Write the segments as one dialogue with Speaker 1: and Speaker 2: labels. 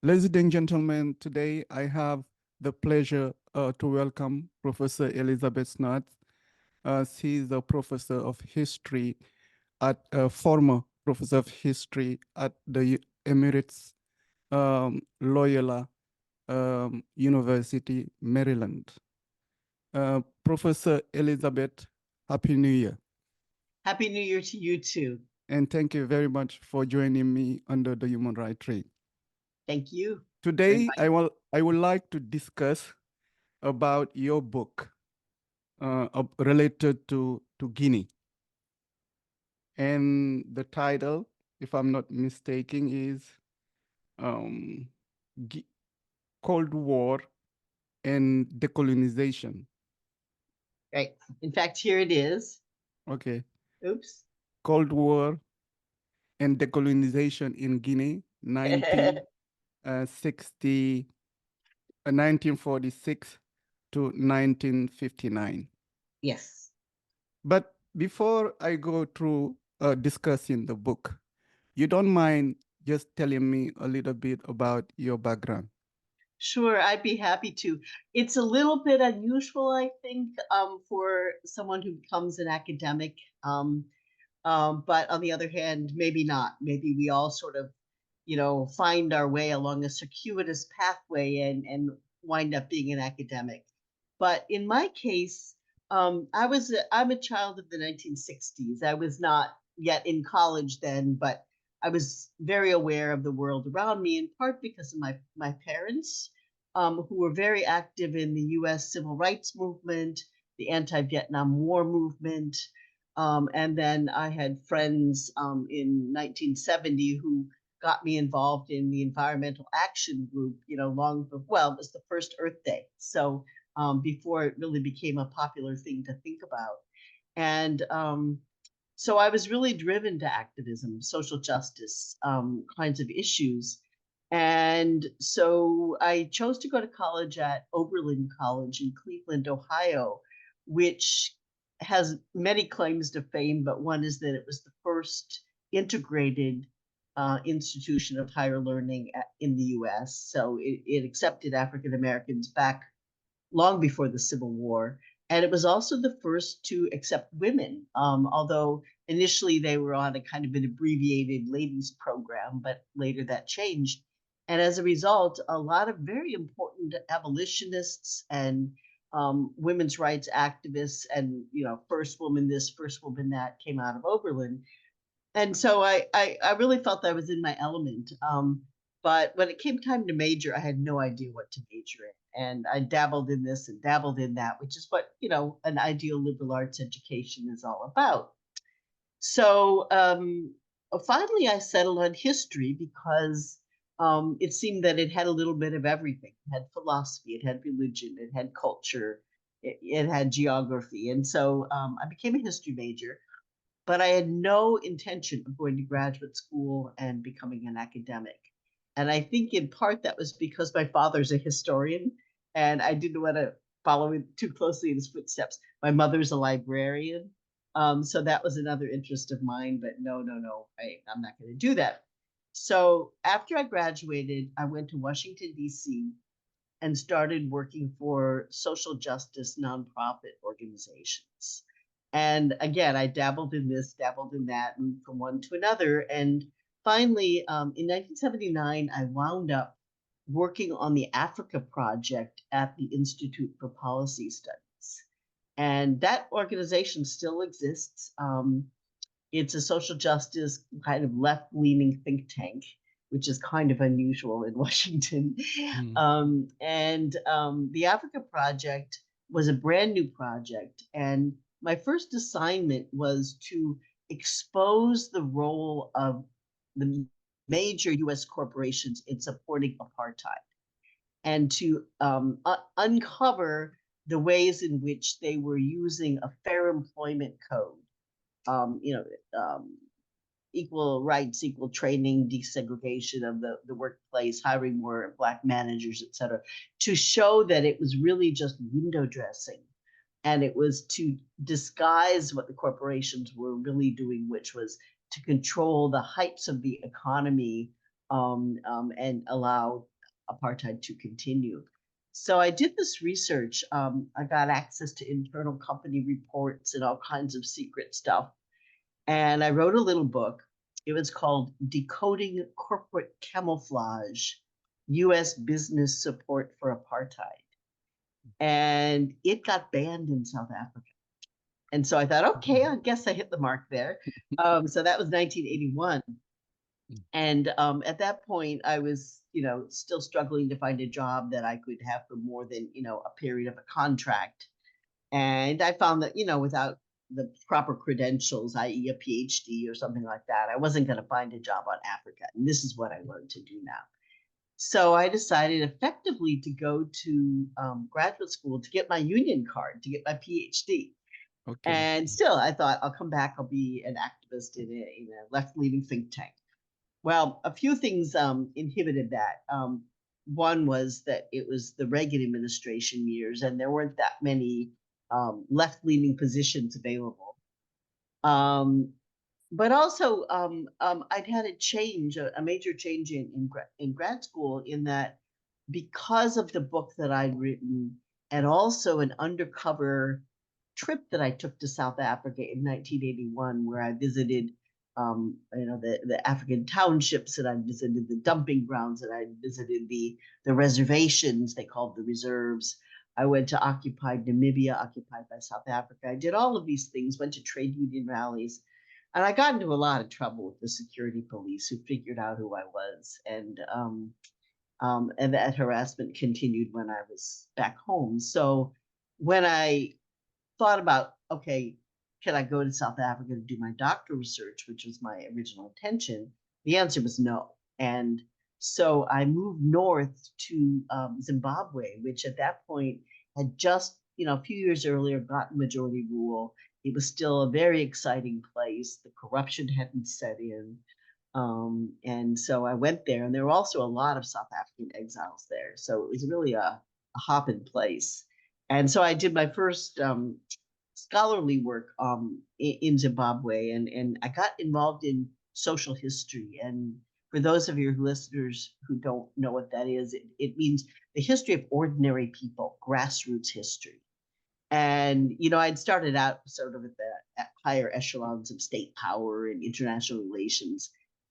Speaker 1: Ladies and gentlemen, today I have the pleasure to welcome Professor Elizabeth Snodds. She's a professor of history former professor of history at the Emeritus Loyola University Maryland. Professor Elizabeth, Happy New Year.
Speaker 2: Happy New Year to you too.
Speaker 1: And thank you very much for joining me under the Human Rights Tree.
Speaker 2: Thank you.
Speaker 1: Today, I would like to discuss about your book related to Guinea. And the title, if I'm not mistaken, is Cold War and Decolonization.
Speaker 2: Right. In fact, here it is.
Speaker 1: Okay.
Speaker 2: Oops.
Speaker 1: Cold War and Decolonization in Guinea, 1946 to 1959.
Speaker 2: Yes.
Speaker 1: But before I go through discussing the book, you don't mind just telling me a little bit about your background?
Speaker 2: Sure, I'd be happy to. It's a little bit unusual, I think, for someone who becomes an academic. But on the other hand, maybe not. Maybe we all sort of, find our way along a circuitous pathway and wind up being an academic. But in my case, I'm a child of the 1960s. I was not yet in college then, but I was very aware of the world around me, in part because of my parents, who were very active in the U.S. civil rights movement, the anti-Vietnam War movement. And then I had friends in 1970 who got me involved in the Environmental Action Group, long before, well, it was the first Earth Day. So before it really became a popular thing to think about. And so I was really driven to activism, social justice kinds of issues. And so I chose to go to college at Oberlin College in Cleveland, Ohio, which has many claims to fame, but one is that it was the first integrated institution of higher learning in the US. So it accepted African Americans back long before the Civil War. And it was also the first to accept women, although initially they were on a kind of an abbreviated ladies program, but later that changed. And as a result, a lot of very important abolitionists and women's rights activists and, first woman this, first woman that came out of Oberlin. And so I really felt I was in my element. But when it came time to major, I had no idea what to major in. And I dabbled in this and dabbled in that, which is what, an ideal liberal arts education is all about. So finally, I settled on history because it seemed that it had a little bit of everything. It had philosophy, it had religion, it had culture, it had geography. And so I became a history major, but I had no intention of going to graduate school and becoming an academic. And I think in part that was because my father's a historian and I didn't want to follow too closely in his footsteps. My mother's a librarian. So that was another interest of mine, but no, I'm not going to do that. So after I graduated, I went to Washington, D.C. and started working for social justice nonprofit organizations. And again, I dabbled in this, dabbled in that, moved from one to another. And finally, in 1979, I wound up working on the Africa Project at the Institute for Policy Studies. And that organization still exists. It's a social justice kind of left-leaning think tank, which is kind of unusual in Washington. And the Africa Project was a brand new project. And my first assignment was to expose the role of the major US corporations in supporting apartheid and to uncover the ways in which they were using a fair employment code, um, you know, um, equal rights, equal training, desegregation of the workplace, hiring more Black managers, et cetera, to show that it was really just window dressing. And it was to disguise what the corporations were really doing, which was to control the heights of the economy and allow apartheid to continue. So I did this research. I got access to internal company reports and all kinds of secret stuff. And I wrote a little book. It was called Decoding Corporate Camouflage, U.S. Business Support for Apartheid. And it got banned in South Africa. And so I thought, okay, I guess I hit the mark there. So that was 1981. And at that point, I was, still struggling to find a job that I could have for more than, a period of a contract. And I found that, without the proper credentials, i.e. a PhD or something like that, I wasn't going to find a job on Africa. And this is what I learned to do now. So I decided effectively to go to graduate school to get my union card, to get my PhD. Okay. And still, I thought I'll come back, I'll be an activist in a left-leaning think tank. Well, a few things inhibited that. One was that it was the Reagan administration years, and there weren't that many left-leaning positions available. But also, I'd had a major change in grad school, in that because of the book that I'd written, and also an undercover trip that I took to South Africa in 1981, where I visited the African townships, and I visited the dumping grounds, and I visited the reservations, they called the reserves. I went to occupied Namibia, occupied by South Africa. I did all of these things, went to trade union rallies, and I got into a lot of trouble with the security police, who figured out who I was, and that harassment continued when I was back home. So when I thought about, okay, can I go to South Africa to do my doctoral research, which was my original intention, the answer was no. And so I moved north to Zimbabwe, which at that point had just, a few years earlier gotten majority rule. It was still a very exciting place. The corruption hadn't set in. And so I went there, and there were also a lot of South African exiles there. So it was really a hopping place. And so I did my first scholarly work in Zimbabwe, and I got involved in social history. And for those of your listeners who don't know what that is, it means the history of ordinary people, grassroots history. And, I'd started out sort of at higher echelons of state power and international relations.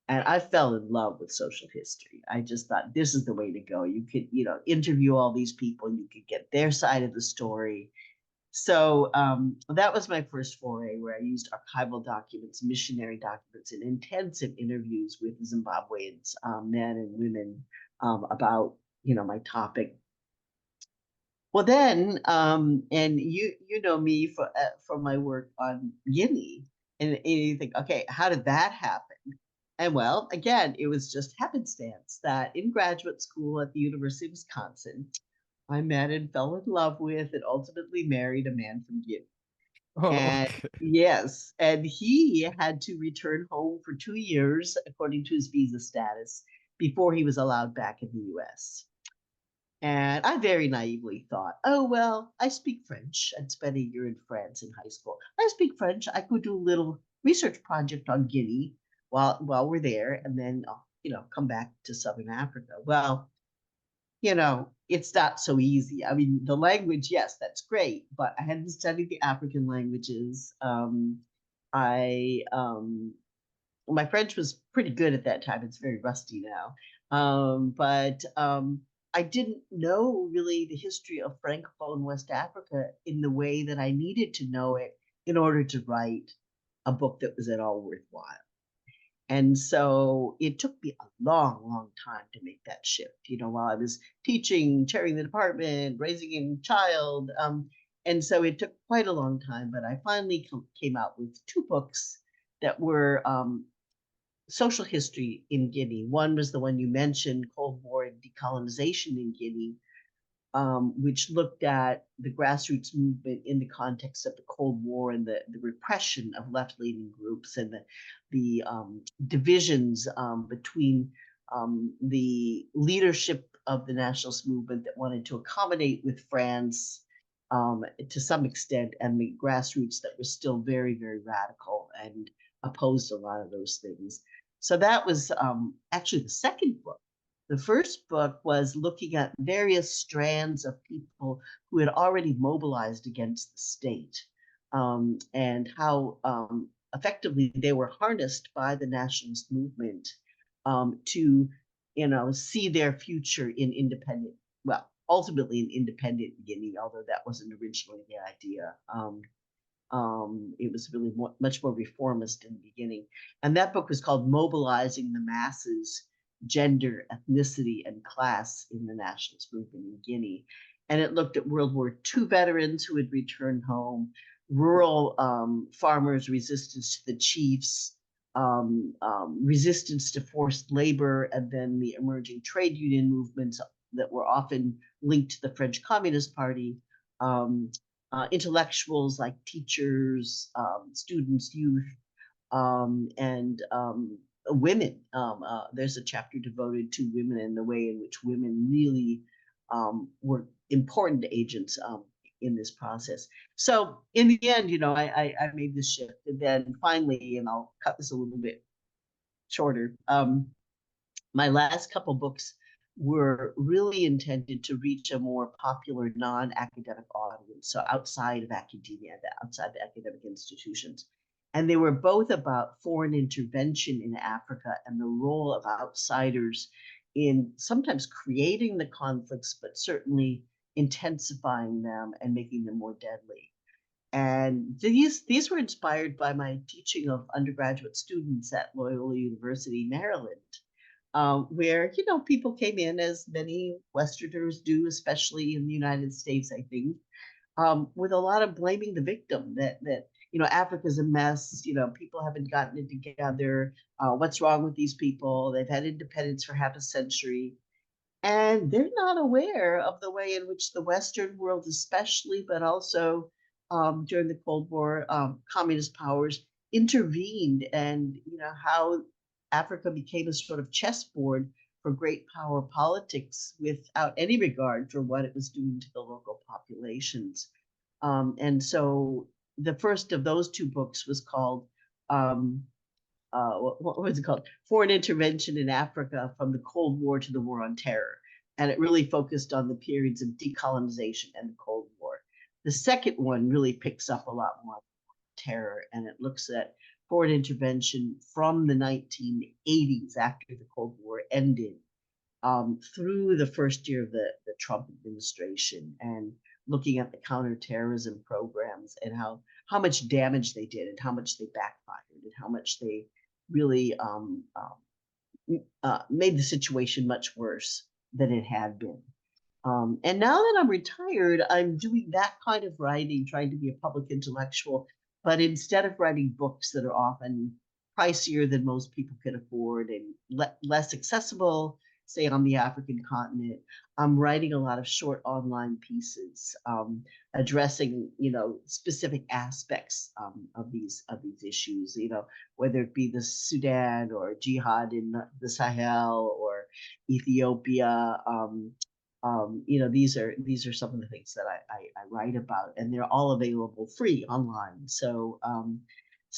Speaker 2: And I fell in love with social history. I just thought this is the way to go. You could, interview all these people, you could get their side of the story. So that was my first foray, where I used archival documents, missionary documents, and intensive interviews with Zimbabweans, men and women, about, my topic. Well, then, and you know me from my work on Guinea, and you think, okay, how did that happen? And well, again, it was just happenstance that in graduate school at the University of Wisconsin, I met and fell in love with and ultimately married a man from Guinea. And okay. Yes, and he had to return home for 2 years, according to his visa status, before he was allowed back in the US. And I very naively thought, oh, well, I speak French. I'd spent a year in France in high school. I speak French. I could do a little research project on Guinea while we're there, and then I'll, come back to Southern Africa. Well, it's not so easy. I mean, the language, yes, that's great, but I hadn't studied the African languages. My French was pretty good at that time. It's very rusty now. But I didn't know really the history of Francophone West Africa in the way that I needed to know it in order to write a book that was at all worthwhile. And so it took me a long, long time to make that shift, while I was teaching, chairing the department, raising a child. And so it took quite a long time, but I finally came out with 2 books that were social history in Guinea. One was the one you mentioned, Cold War and Decolonization in Guinea, which looked at the grassroots movement in the context of the Cold War and the repression of left-leaning groups, and the divisions between the leadership of the nationalist movement that wanted to accommodate with France to some extent, and the grassroots that were still very, very radical and opposed a lot of those things. So that was actually the second book. The first book was looking at various strands of people who had already mobilized against the state, and how effectively they were harnessed by the nationalist movement to, see their future in independent, well, ultimately in independent Guinea, although that wasn't originally the idea. It was really much more reformist in the beginning. And that book was called Mobilizing the Masses, Gender, Ethnicity, and Class in the Nationalist Movement in Guinea. And it looked at World War II veterans who had returned home, rural farmers' resistance to the chiefs, resistance to forced labor, and then the emerging trade union movements that were often linked to the French Communist Party. Intellectuals like teachers, students, youth, and women. There's a chapter devoted to women and the way in which women really were important agents in this process. So in the end, I made this shift, and then finally, and I'll cut this a little bit shorter. My last couple books were really intended to reach a more popular non-academic audience, so outside of academia, outside the academic institutions. And they were both about foreign intervention in Africa and the role of outsiders in sometimes creating the conflicts, but certainly intensifying them and making them more deadly. And these were inspired by my teaching of undergraduate students at Loyola University Maryland, where people came in, as many Westerners do, especially in the United States, I think, with a lot of blaming the victim, that Africa's a mess, people haven't gotten it together, what's wrong with these people? They've had independence for half a century, and they're not aware of the way in which the Western world, especially, but also during the Cold War, communist powers intervened, and how Africa became a sort of chessboard for great power politics without any regard for what it was doing to the local populations. And so the first of those two books was called, what was it called? Foreign Intervention in Africa from the Cold War to the War on Terror. And it really focused on the periods of decolonization and the Cold War. The second one really picks up a lot more terror, and it looks at foreign intervention from the 1980s, after the Cold War ended, through the first year of the Trump administration, and looking at the counterterrorism programs and how much damage they did, and how much they backfired, and how much they really made the situation much worse than it had been. And now that I'm retired, I'm doing that kind of writing, trying to be a public intellectual, but instead of writing books that are often pricier than most people can afford and less accessible, say on the African continent, I'm writing a lot of short online pieces addressing, specific aspects of these issues, whether it be the Sudan or jihad in the Sahel or Ethiopia. These are some of the things that I write about, and they're all available free online. So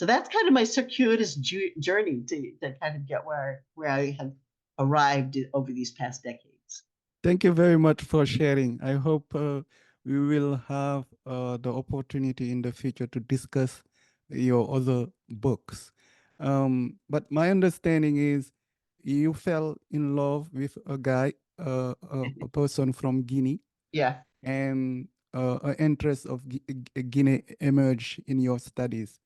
Speaker 2: that's kind of my circuitous journey to kind of get where I have arrived over these past decades.
Speaker 1: Thank you very much for sharing. I hope we will have the opportunity in the future to discuss your other books. But my understanding is you fell in love with a guy, a person from Guinea.
Speaker 2: Yeah.
Speaker 1: And an interest of Guinea emerged in your studies.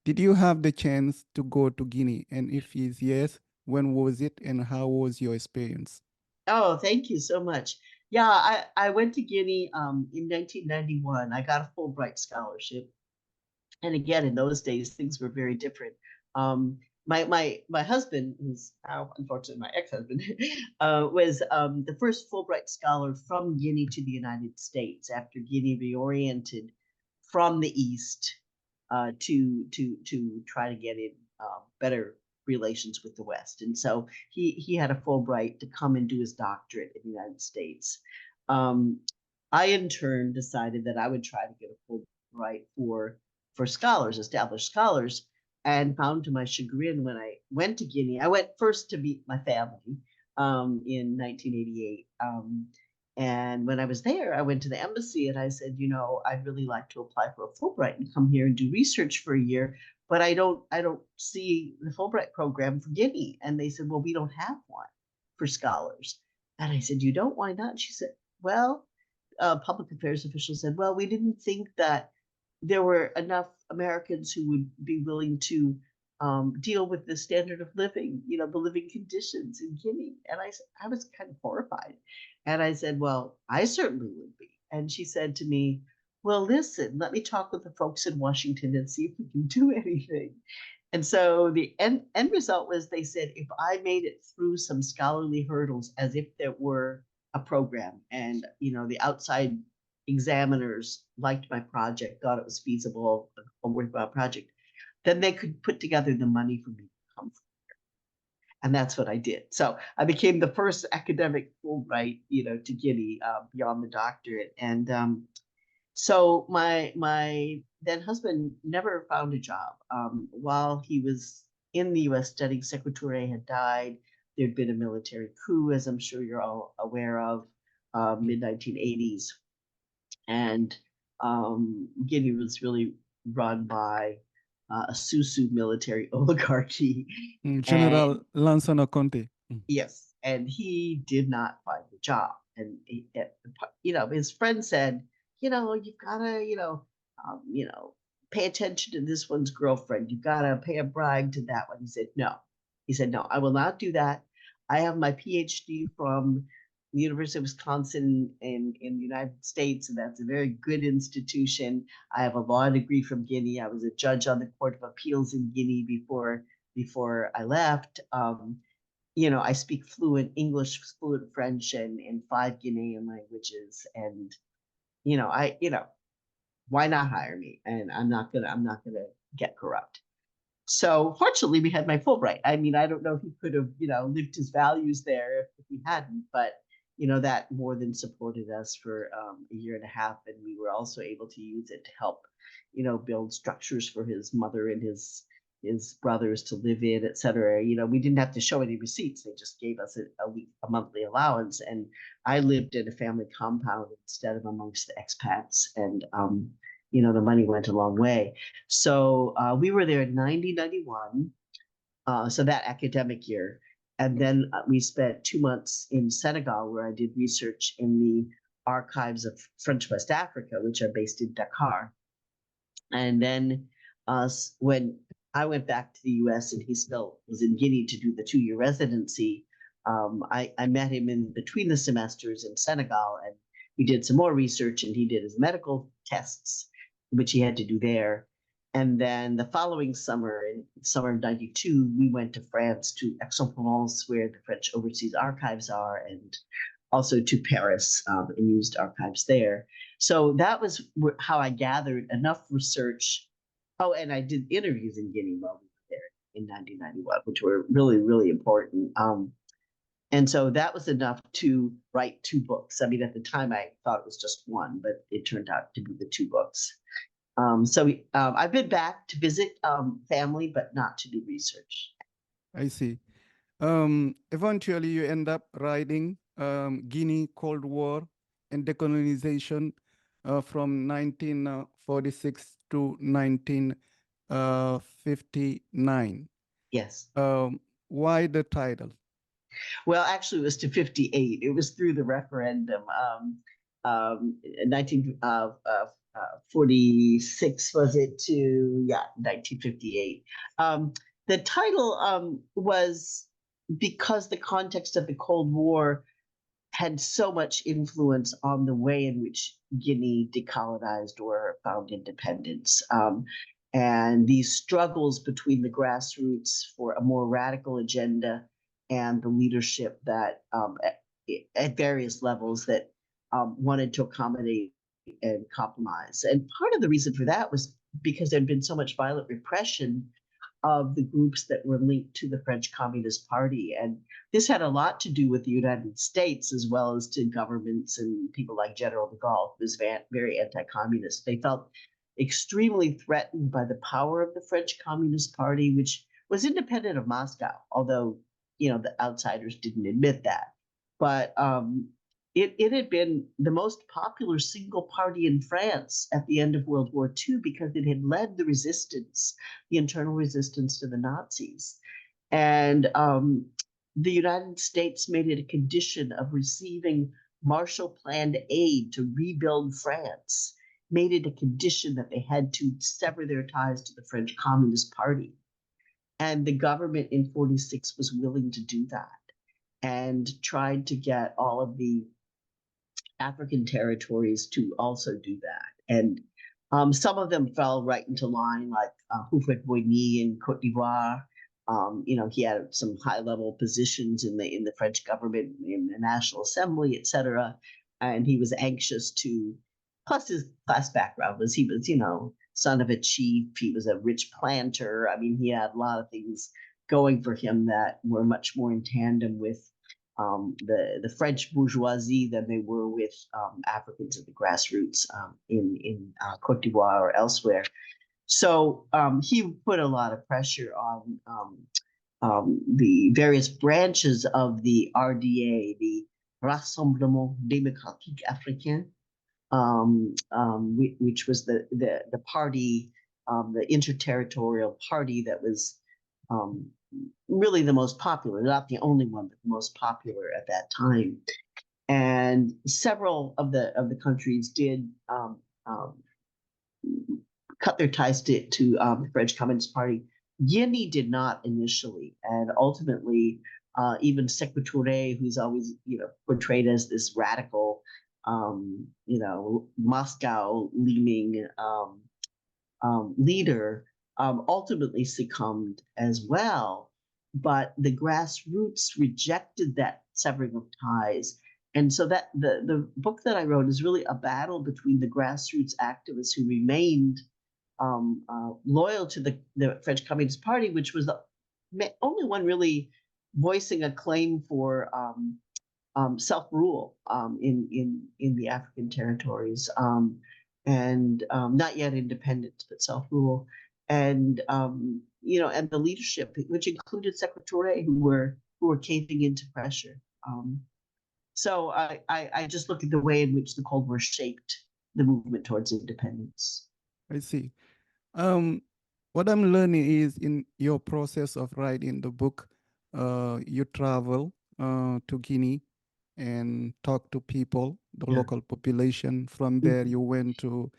Speaker 1: Did you have the chance to go to Guinea? And if yes, when was it and how was your experience?
Speaker 2: Oh, thank you so much. Yeah, I went to Guinea in 1991. I got a Fulbright scholarship. And again, in those days, things were very different. My husband, who's now unfortunately my ex-husband, was the first Fulbright scholar from Guinea to the United States after Guinea reoriented from the East to try to get in better relations with the West. And so he had a Fulbright to come and do his doctorate in the United States. I in turn decided that I would try to get a Fulbright for scholars, established scholars, and found to my chagrin when I went to Guinea, I went first to meet my family, in 1988. And when I was there, I went to the embassy and I said, I'd really like to apply for a Fulbright and come here and do research for a year, but I don't see the Fulbright program for Guinea. And they said, well, we don't have one for scholars. And I said, you don't? Why not? And she said, well, public affairs official said, well, we didn't think that there were enough Americans who would be willing to deal with the standard of living, the living conditions in Guinea. And I was kind of horrified. And I said, well, I certainly would be. And she said to me, well, listen, let me talk with the folks in Washington and see if we can do anything. And so the end result was they said if I made it through some scholarly hurdles as if there were a program and, the outside examiners liked my project, thought it was feasible, a worthwhile project, then they could put together the money for me to come. And that's what I did. So I became the first academic Fulbright, to Guinea beyond the doctorate. And so my then husband never found a job. While he was in the U.S. studying, Secretary had died. There'd been a military coup, as I'm sure you're all aware of, mid-1980s. And Guinea was really run by a Susu military oligarchy.
Speaker 1: General Lansana Conte.
Speaker 2: Yes, and he did not find a job. And his friend said, you've got to, pay attention to this one's girlfriend. You've got to pay a bribe to that one. He said, no. He said, no, I will not do that. I have my PhD from the University of Wisconsin in the United States, and that's a very good institution. I have a law degree from Guinea. I was a judge on the Court of Appeals in Guinea before I left. I speak fluent English, fluent French, and 5 Guinean languages. And, why not hire me? And I'm not gonna get corrupt. So fortunately, we had my Fulbright. I mean, I don't know if he could have, lived his values there if he hadn't, but that more than supported us for a year and a half, and we were also able to use it to help, build structures for his mother and his brothers to live in, et cetera. We didn't have to show any receipts. They just gave us a monthly allowance. And I lived in a family compound instead of amongst the expats. And, the money went a long way. So we were there in 1991, so that academic year. And then we spent 2 months in Senegal, where I did research in the archives of French West Africa, which are based in Dakar. And then when I went back to the US and he still was in Guinea to do the 2-year residency, I met him in between the semesters in Senegal, and we did some more research, and he did his medical tests, which he had to do there. And then the following summer, in summer of 92, we went to France, to Aix-en-Provence, where the French Overseas Archives are, and also to Paris, and used archives there. So that was how I gathered enough research. Oh, and I did interviews in Guinea while we were there in 1991, which were really, really important. And so that was enough to write 2 books. I mean, at the time, I thought it was just one, but it turned out to be the 2 books. So I've been back to visit family, but not to do research.
Speaker 1: I see. Eventually, you end up writing Guinea Cold War and Decolonization from 1946 to 1959.
Speaker 2: Yes.
Speaker 1: Why the title?
Speaker 2: Well, actually, it was to 58. It was through the referendum. 1946 was it to 1958. The title was because the context of the Cold War had so much influence on the way in which Guinea decolonized or found independence. And these struggles between the grassroots for a more radical agenda and the leadership that at various levels that wanted to accommodate and compromise. And part of the reason for that was because there'd been so much violent repression of the groups that were linked to the French Communist Party. And this had a lot to do with the United States, as well as to governments and people like General de Gaulle, who was very anti-communist. They felt extremely threatened by the power of the French Communist Party, which was independent of Moscow, although the outsiders didn't admit that. But it had been the most popular single party in France at the end of World War II because it had led the resistance, the internal resistance to the Nazis. And the United States made it a condition of receiving Marshall Plan aid to rebuild France, made it a condition that they had to sever their ties to the French Communist Party. And the government in 46 was willing to do that and tried to get all of the African territories to also do that. And some of them fell right into line, like Houphouët-Boigny in Côte d'Ivoire. He had some high-level positions in the French government, in the National Assembly, etc. And he was anxious to. Plus, his class background was he was, son of a chief. He was a rich planter. I mean, he had a lot of things going for him that were much more in tandem with the French bourgeoisie than they were with Africans at the grassroots in Côte d'Ivoire or elsewhere. So he put a lot of pressure on the various branches of the RDA, the Rassemblement Démocratique Africain, which was the party, the interterritorial party that was really the most popular, not the only one, but the most popular at that time. And several of the countries did cut their ties to the French Communist Party. Guinea did not initially, and ultimately, even Sékou Touré, who's always portrayed as this radical, Moscow-leaning leader, ultimately succumbed as well. But the grassroots rejected that severing of ties. And so that the book that I wrote is really a battle between the grassroots activists who remained loyal to the French Communist Party, which was the only one really voicing a claim for self-rule in the African territories, and not yet independence, but self-rule. And and the leadership, which included Sékou Touré, who were caving into pressure. So I just look at the way in which the Cold War shaped the movement towards independence.
Speaker 1: I see. What I'm learning is in your process of writing the book, you travel to Guinea and talk to people, the local population. From there, you went to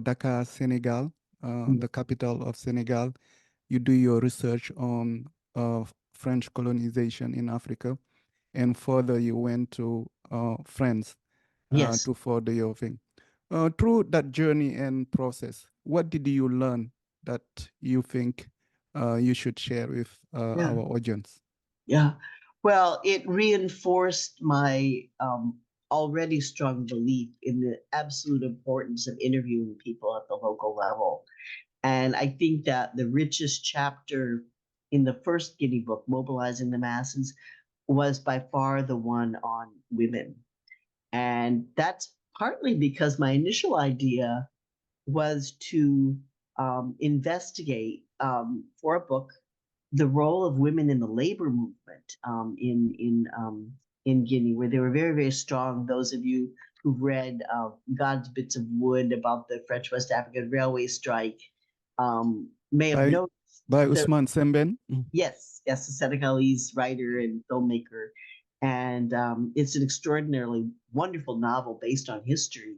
Speaker 1: Dakar, Senegal, the capital of Senegal. You do your research on French colonization in Africa. And further, you went to France
Speaker 2: Yes.
Speaker 1: to further your thing. Through that journey and process, what did you learn that you think you should share with our audience?
Speaker 2: Yeah. Well, it reinforced my already strong belief in the absolute importance of interviewing people at the local level. And I think that the richest chapter in the first Guinea book, Mobilizing the Masses, was by far the one on women. And that's partly because my initial idea was to investigate for a book the role of women in the labor movement in Guinea, where they were very, very strong. Those of you who've read God's Bits of Wood about the French West African Railway strike may have noticed.
Speaker 1: By Ousmane Sembène?
Speaker 2: Yes, the Senegalese writer and filmmaker. And it's an extraordinarily wonderful novel based on history.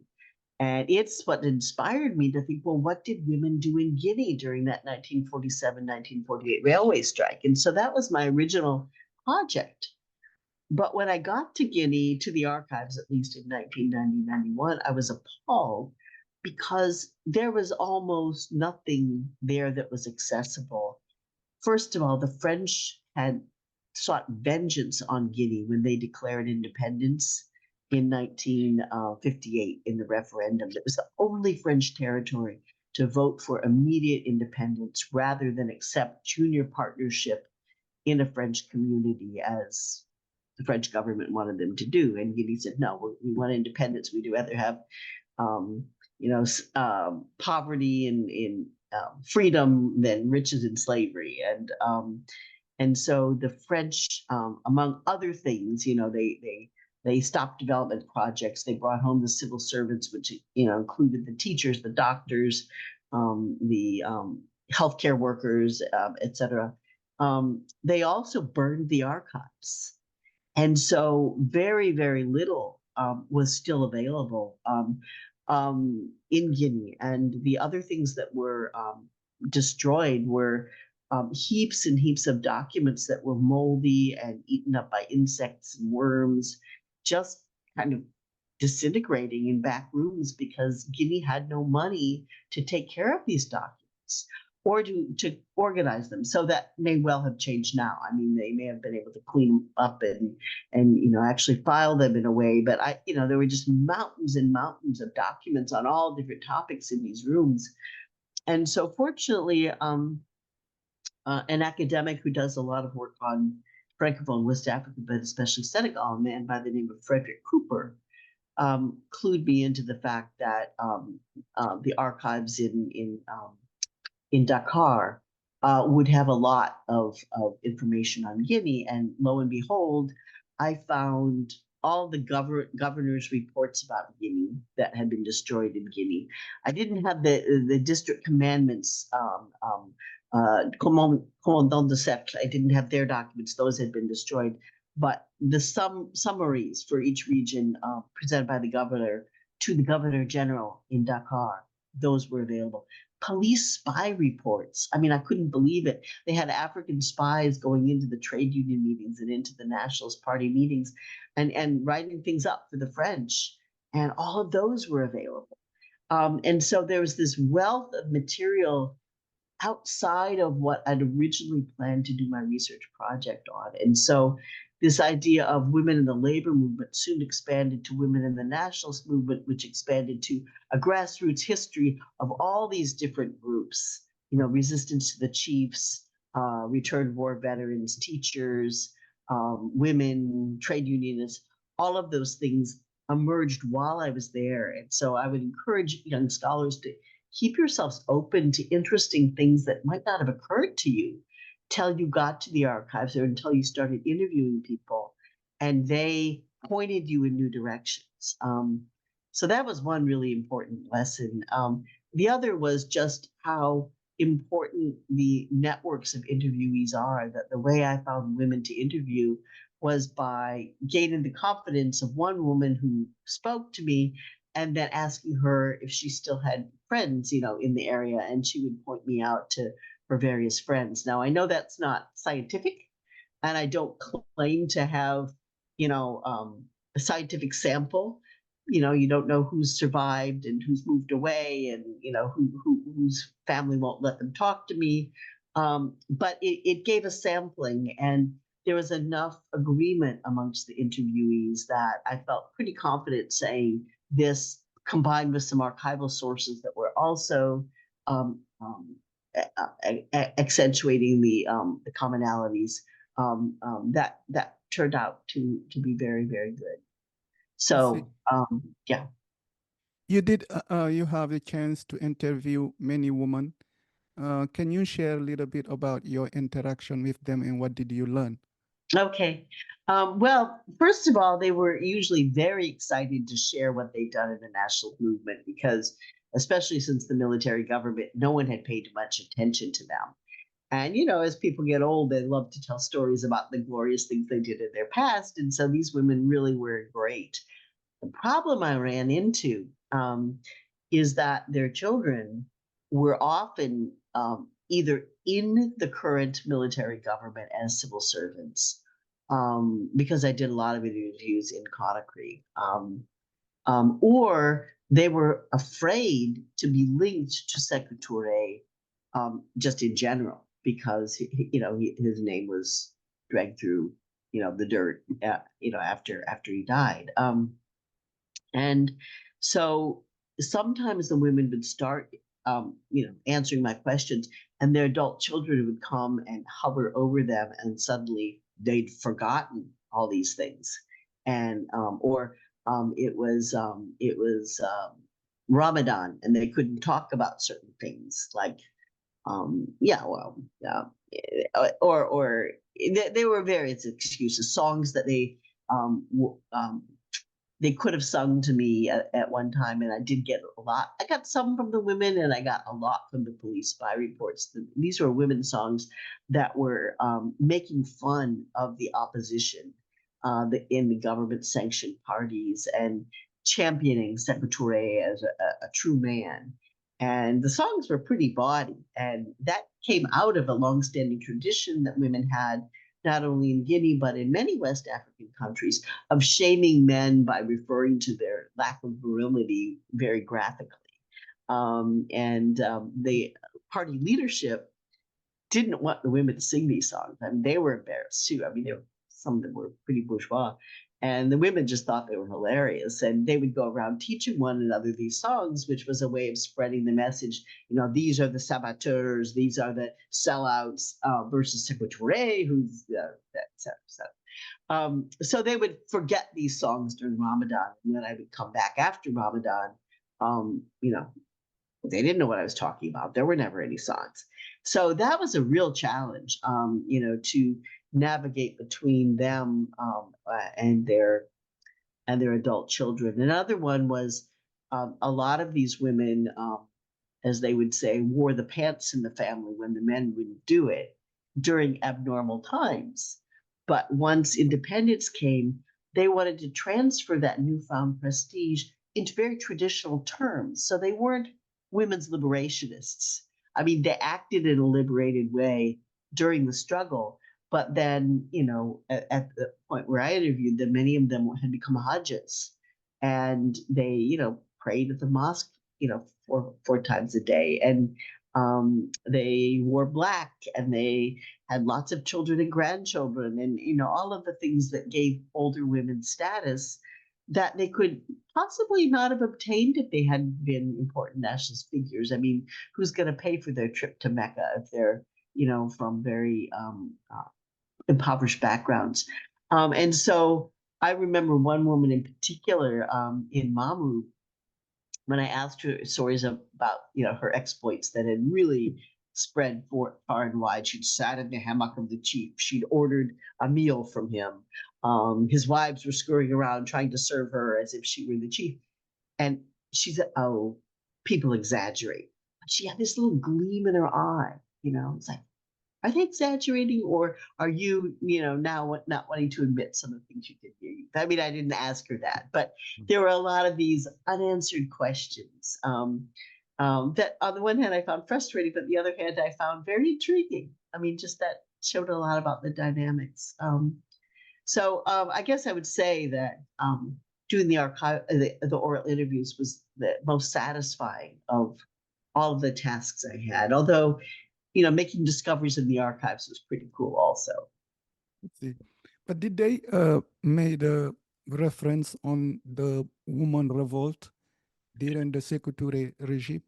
Speaker 2: And it's what inspired me to think, well, what did women do in Guinea during that 1947, 1948 railway strike? And so that was my original project. But when I got to Guinea, to the archives, at least in 1990, 91, I was appalled because there was almost nothing there that was accessible. First of all, the French had sought vengeance on Guinea when they declared independence in 1958 in the referendum. It was the only French territory to vote for immediate independence rather than accept junior partnership in a French community as the French government wanted them to do. And Guinea said, no, we want independence. We'd rather have poverty and freedom than riches and slavery. And so the French, among other things, they stopped development projects. They brought home the civil servants, which included the teachers, the doctors, the healthcare workers, etc. They also burned the archives, and so very, very little was still available in Guinea. And the other things that were destroyed were heaps and heaps of documents that were moldy and eaten up by insects and worms, just kind of disintegrating in back rooms because Guinea had no money to take care of these documents or to organize them. So that may well have changed now. I mean, they may have been able to clean them up and actually file them in a way, but there were just mountains and mountains of documents on all different topics in these rooms. And so fortunately, an academic who does a lot of work on Francophone West Africa, but especially Senegal, a man by the name of Frederick Cooper, clued me into the fact that the archives in Dakar would have a lot of information on Guinea. And lo and behold, I found all the governor's reports about Guinea that had been destroyed in Guinea. I didn't have the district commandments, commandant de cercle. I didn't have their documents; those had been destroyed. But the summaries for each region presented by the governor to the governor general in Dakar, those were available. Police spy reports. I mean, I couldn't believe it. They had African spies going into the trade union meetings and into the Nationalist Party meetings and writing things up for the French. And all of those were available. And so there was this wealth of material outside of what I'd originally planned to do my research project on. And so this idea of women in the labor movement soon expanded to women in the nationalist movement, which expanded to a grassroots history of all these different groups, resistance to the chiefs, returned war veterans, teachers, women, trade unionists, all of those things emerged while I was there. And so I would encourage young scholars to keep yourselves open to interesting things that might not have occurred to you till you got to the archives or until you started interviewing people and they pointed you in new directions. So that was one really important lesson. The other was just how important the networks of interviewees are, that the way I found women to interview was by gaining the confidence of one woman who spoke to me and then asking her if she still had friends, in the area, and she would point me out to her various friends. Now, I know that's not scientific, and I don't claim to have, a scientific sample. You don't know who's survived and who's moved away, and whose family won't let them talk to me. But it gave a sampling, and there was enough agreement amongst the interviewees that I felt pretty confident saying this, combined with some archival sources that were also accentuating the commonalities, that turned out to be very, very good. So yeah.
Speaker 1: You have a chance to interview many women. Can you share a little bit about your interaction with them and what did you learn?
Speaker 2: Okay. Well, first of all, they were usually very excited to share what they'd done in the national movement because, especially since the military government, no one had paid much attention to them. And, as people get old, they love to tell stories about the glorious things they did in their past. And so these women really were great. The problem I ran into is that their children were often either in the current military government as civil servants, because I did a lot of interviews in Conakry, or they were afraid to be linked to Sékou Touré, just in general, because his name was dragged through the dirt after he died, and so sometimes the women would start answering my questions, and their adult children would come and hover over them, and suddenly they'd forgotten all these things, and or it was Ramadan, and they couldn't talk about certain things like or there were various excuses, songs that they could have sung to me at one time, and I did get a lot. I got some from the women, and I got a lot from the police spy reports. These were women's songs that were making fun of the opposition in the government-sanctioned parties and championing Sekou Touré as a true man. And the songs were pretty bawdy, and that came out of a longstanding tradition that women had, not only in Guinea, but in many West African countries, of shaming men by referring to their lack of virility very graphically. The party leadership didn't want the women to sing these songs. I mean, they were embarrassed too. I mean, some of them were pretty bourgeois. And the women just thought they were hilarious. And they would go around teaching one another these songs, which was a way of spreading the message. You know, these are the saboteurs, these are the sellouts versus Sekou Touré, who's et cetera. So they would forget these songs during Ramadan. And then I would come back after Ramadan. You know, they didn't know what I was talking about. There were never any songs. So that was a real challenge, you know, to navigate between them and their adult children. Another one was a lot of these women, as they would say, wore the pants in the family when the men wouldn't do it during abnormal times. But once independence came, they wanted to transfer that newfound prestige into very traditional terms. So they weren't women's liberationists. I mean, they acted in a liberated way during the struggle, but then, you know, at the point where I interviewed them, many of them had become Hajjats, and they, you know, prayed at the mosque, you know, four times a day, and they wore black, and they had lots of children and grandchildren, and, you know, all of the things that gave older women status that they could possibly not have obtained if they hadn't been important nationalist figures. I mean, who's going to pay for their trip to Mecca if they're, you know, from very impoverished backgrounds? And so I remember one woman in particular in Mamu, when I asked her stories about, you know, her exploits that had really spread far and wide. She'd sat in the hammock of the chief. She'd ordered a meal from him. His wives were scurrying around trying to serve her as if she were the chief. And she said, "Oh, people exaggerate." But she had this little gleam in her eye, you know. It's like, are they exaggerating, or are you, you know, now not wanting to admit some of the things you did here? I mean, I didn't ask her that, but there were a lot of these unanswered questions that on the one hand I found frustrating, but on the other hand I found very intriguing. I mean, just that showed a lot about the dynamics. So I guess I would say that doing the archive, the oral interviews was the most satisfying of all of the tasks I had. Although, you know, making discoveries in the archives was pretty cool also.
Speaker 1: Let's see. But did they made a reference on the woman revolt during the Sekou Touré regime?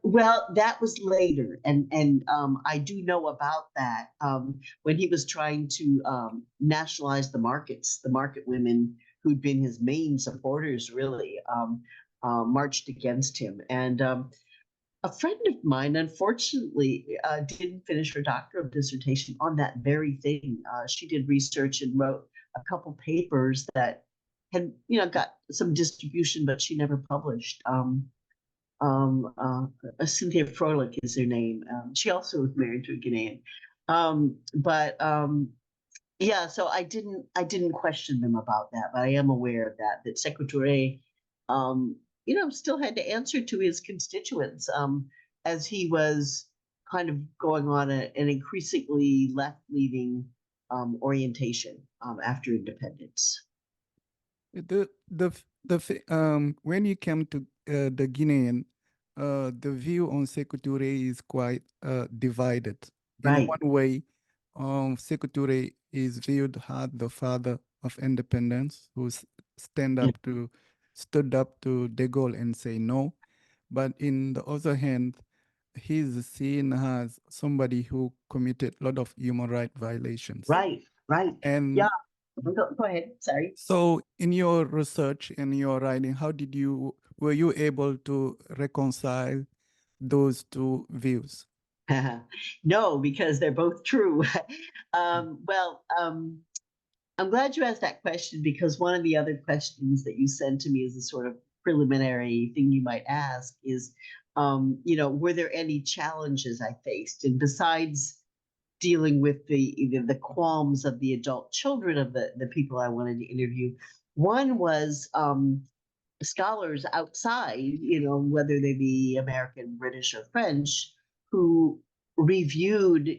Speaker 2: Well, that was later, and I do know about that. When he was trying to nationalize the markets, the market women who'd been his main supporters really marched against him. And a friend of mine, unfortunately, didn't finish her doctoral dissertation on that very thing. She did research and wrote a couple papers that had, you know, got some distribution, but she never published. Cynthia Froelich is her name. She also was married to a Guinean. Yeah, so I didn't question them about that, but I am aware of that Sekou Touré, you know, still had to answer to his constituents as he was kind of going on an increasingly left-leaning orientation after independence.
Speaker 1: When you came to the Guinean, the view on Sekou Touré is quite divided. In
Speaker 2: Right.
Speaker 1: one way, Sekou Touré is viewed as the father of independence, who stood up to De Gaulle and say no. But in the other hand, he's seen as somebody who committed a lot of human rights violations.
Speaker 2: Right.
Speaker 1: And
Speaker 2: yeah. Go ahead. Sorry.
Speaker 1: So in your research and your writing, were you able to reconcile those two views?
Speaker 2: No, because they're both true. Well, I'm glad you asked that question, because one of the other questions that you sent to me as a sort of preliminary thing you might ask is, were there any challenges I faced? And besides dealing with the qualms of the adult children of the people I wanted to interview, one was scholars outside, whether they be American, British, or French, who reviewed,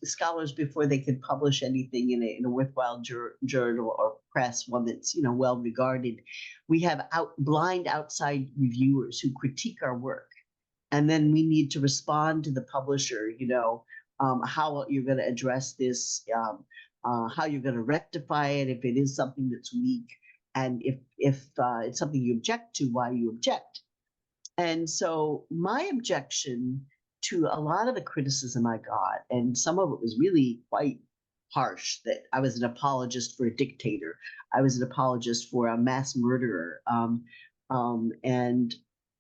Speaker 2: scholars before they could publish anything in a worthwhile journal or press, one that's, well regarded. We have blind outside reviewers who critique our work. And then we need to respond to the publisher, how you're going to address this, how you're going to rectify it if it is something that's weak, and if it's something you object to, why you object. And so my objection to a lot of the criticism I got, and some of it was really quite harsh, that I was an apologist for a dictator, I was an apologist for a mass murderer, and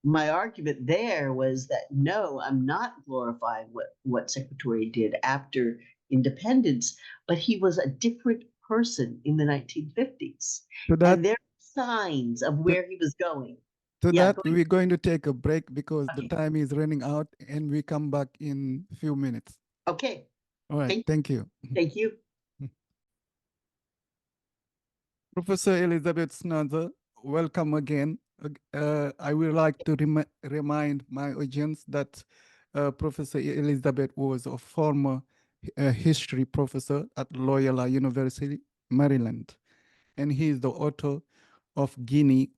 Speaker 2: my argument there was that no, I'm not glorifying what Secretary did after independence, but he was a different person in the 1950s,
Speaker 1: To that,
Speaker 2: and there are signs of
Speaker 1: to,
Speaker 2: where he was going.
Speaker 1: to
Speaker 2: Yeah,
Speaker 1: that,
Speaker 2: go ahead.
Speaker 1: we're going to take a break because the
Speaker 2: Okay.
Speaker 1: time is running out, and we come back in a few minutes.
Speaker 2: Okay.
Speaker 1: All right, thank you.
Speaker 2: Thank you.
Speaker 1: Professor Elizabeth Snodder, welcome again. I would like to remind my audience that Professor Elizabeth was a former history professor at Loyola University Maryland, and he is the author of Guinea,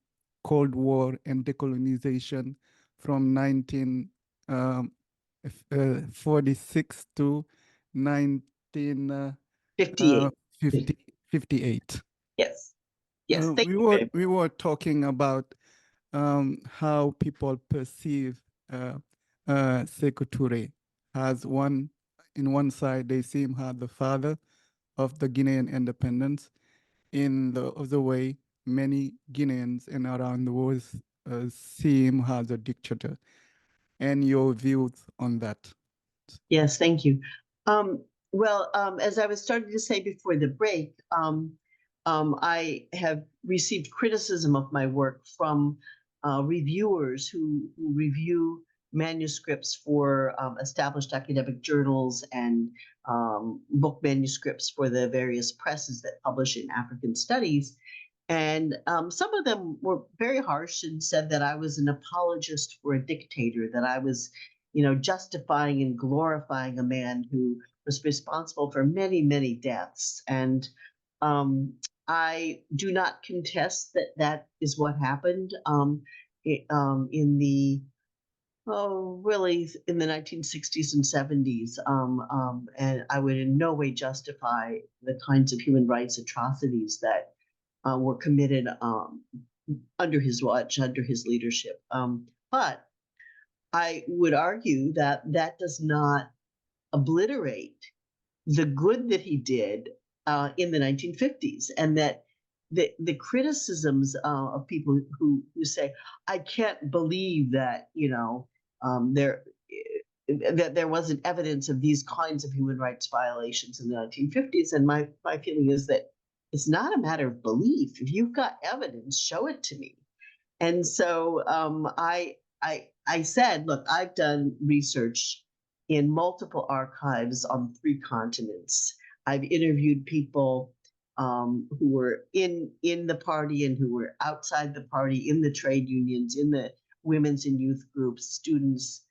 Speaker 1: Cold War and Decolonization from 1946 to 1958.
Speaker 2: 58. Yes. Yes. Thank you very much.
Speaker 1: We were talking about how people perceive Sekou Touré as in one side they see him as the father of the Guinean independence. In the other way, many Guineans and around the world see him as a dictator. And your views on that?
Speaker 2: Yes, thank you. Well, as I was starting to say before the break, I have received criticism of my work from reviewers who review manuscripts for established academic journals and book manuscripts for the various presses that publish in African studies. And some of them were very harsh and said that I was an apologist for a dictator, that I was, justifying and glorifying a man who was responsible for many, many deaths. And I do not contest that that is what happened in the really in the 1960s and 70s. And I would in no way justify the kinds of human rights atrocities that were committed under his watch, under his leadership. But I would argue that that does not obliterate the good that he did in the 1950s, and that the criticisms of people who say, I can't believe that, that there wasn't evidence of these kinds of human rights violations in the 1950s. And my feeling is that it's not a matter of belief. If you've got evidence, show it to me. And so I said, look, I've done research in multiple archives on 3 continents. I've interviewed people who were in the party and who were outside the party, in the trade unions, in the women's and youth groups, students,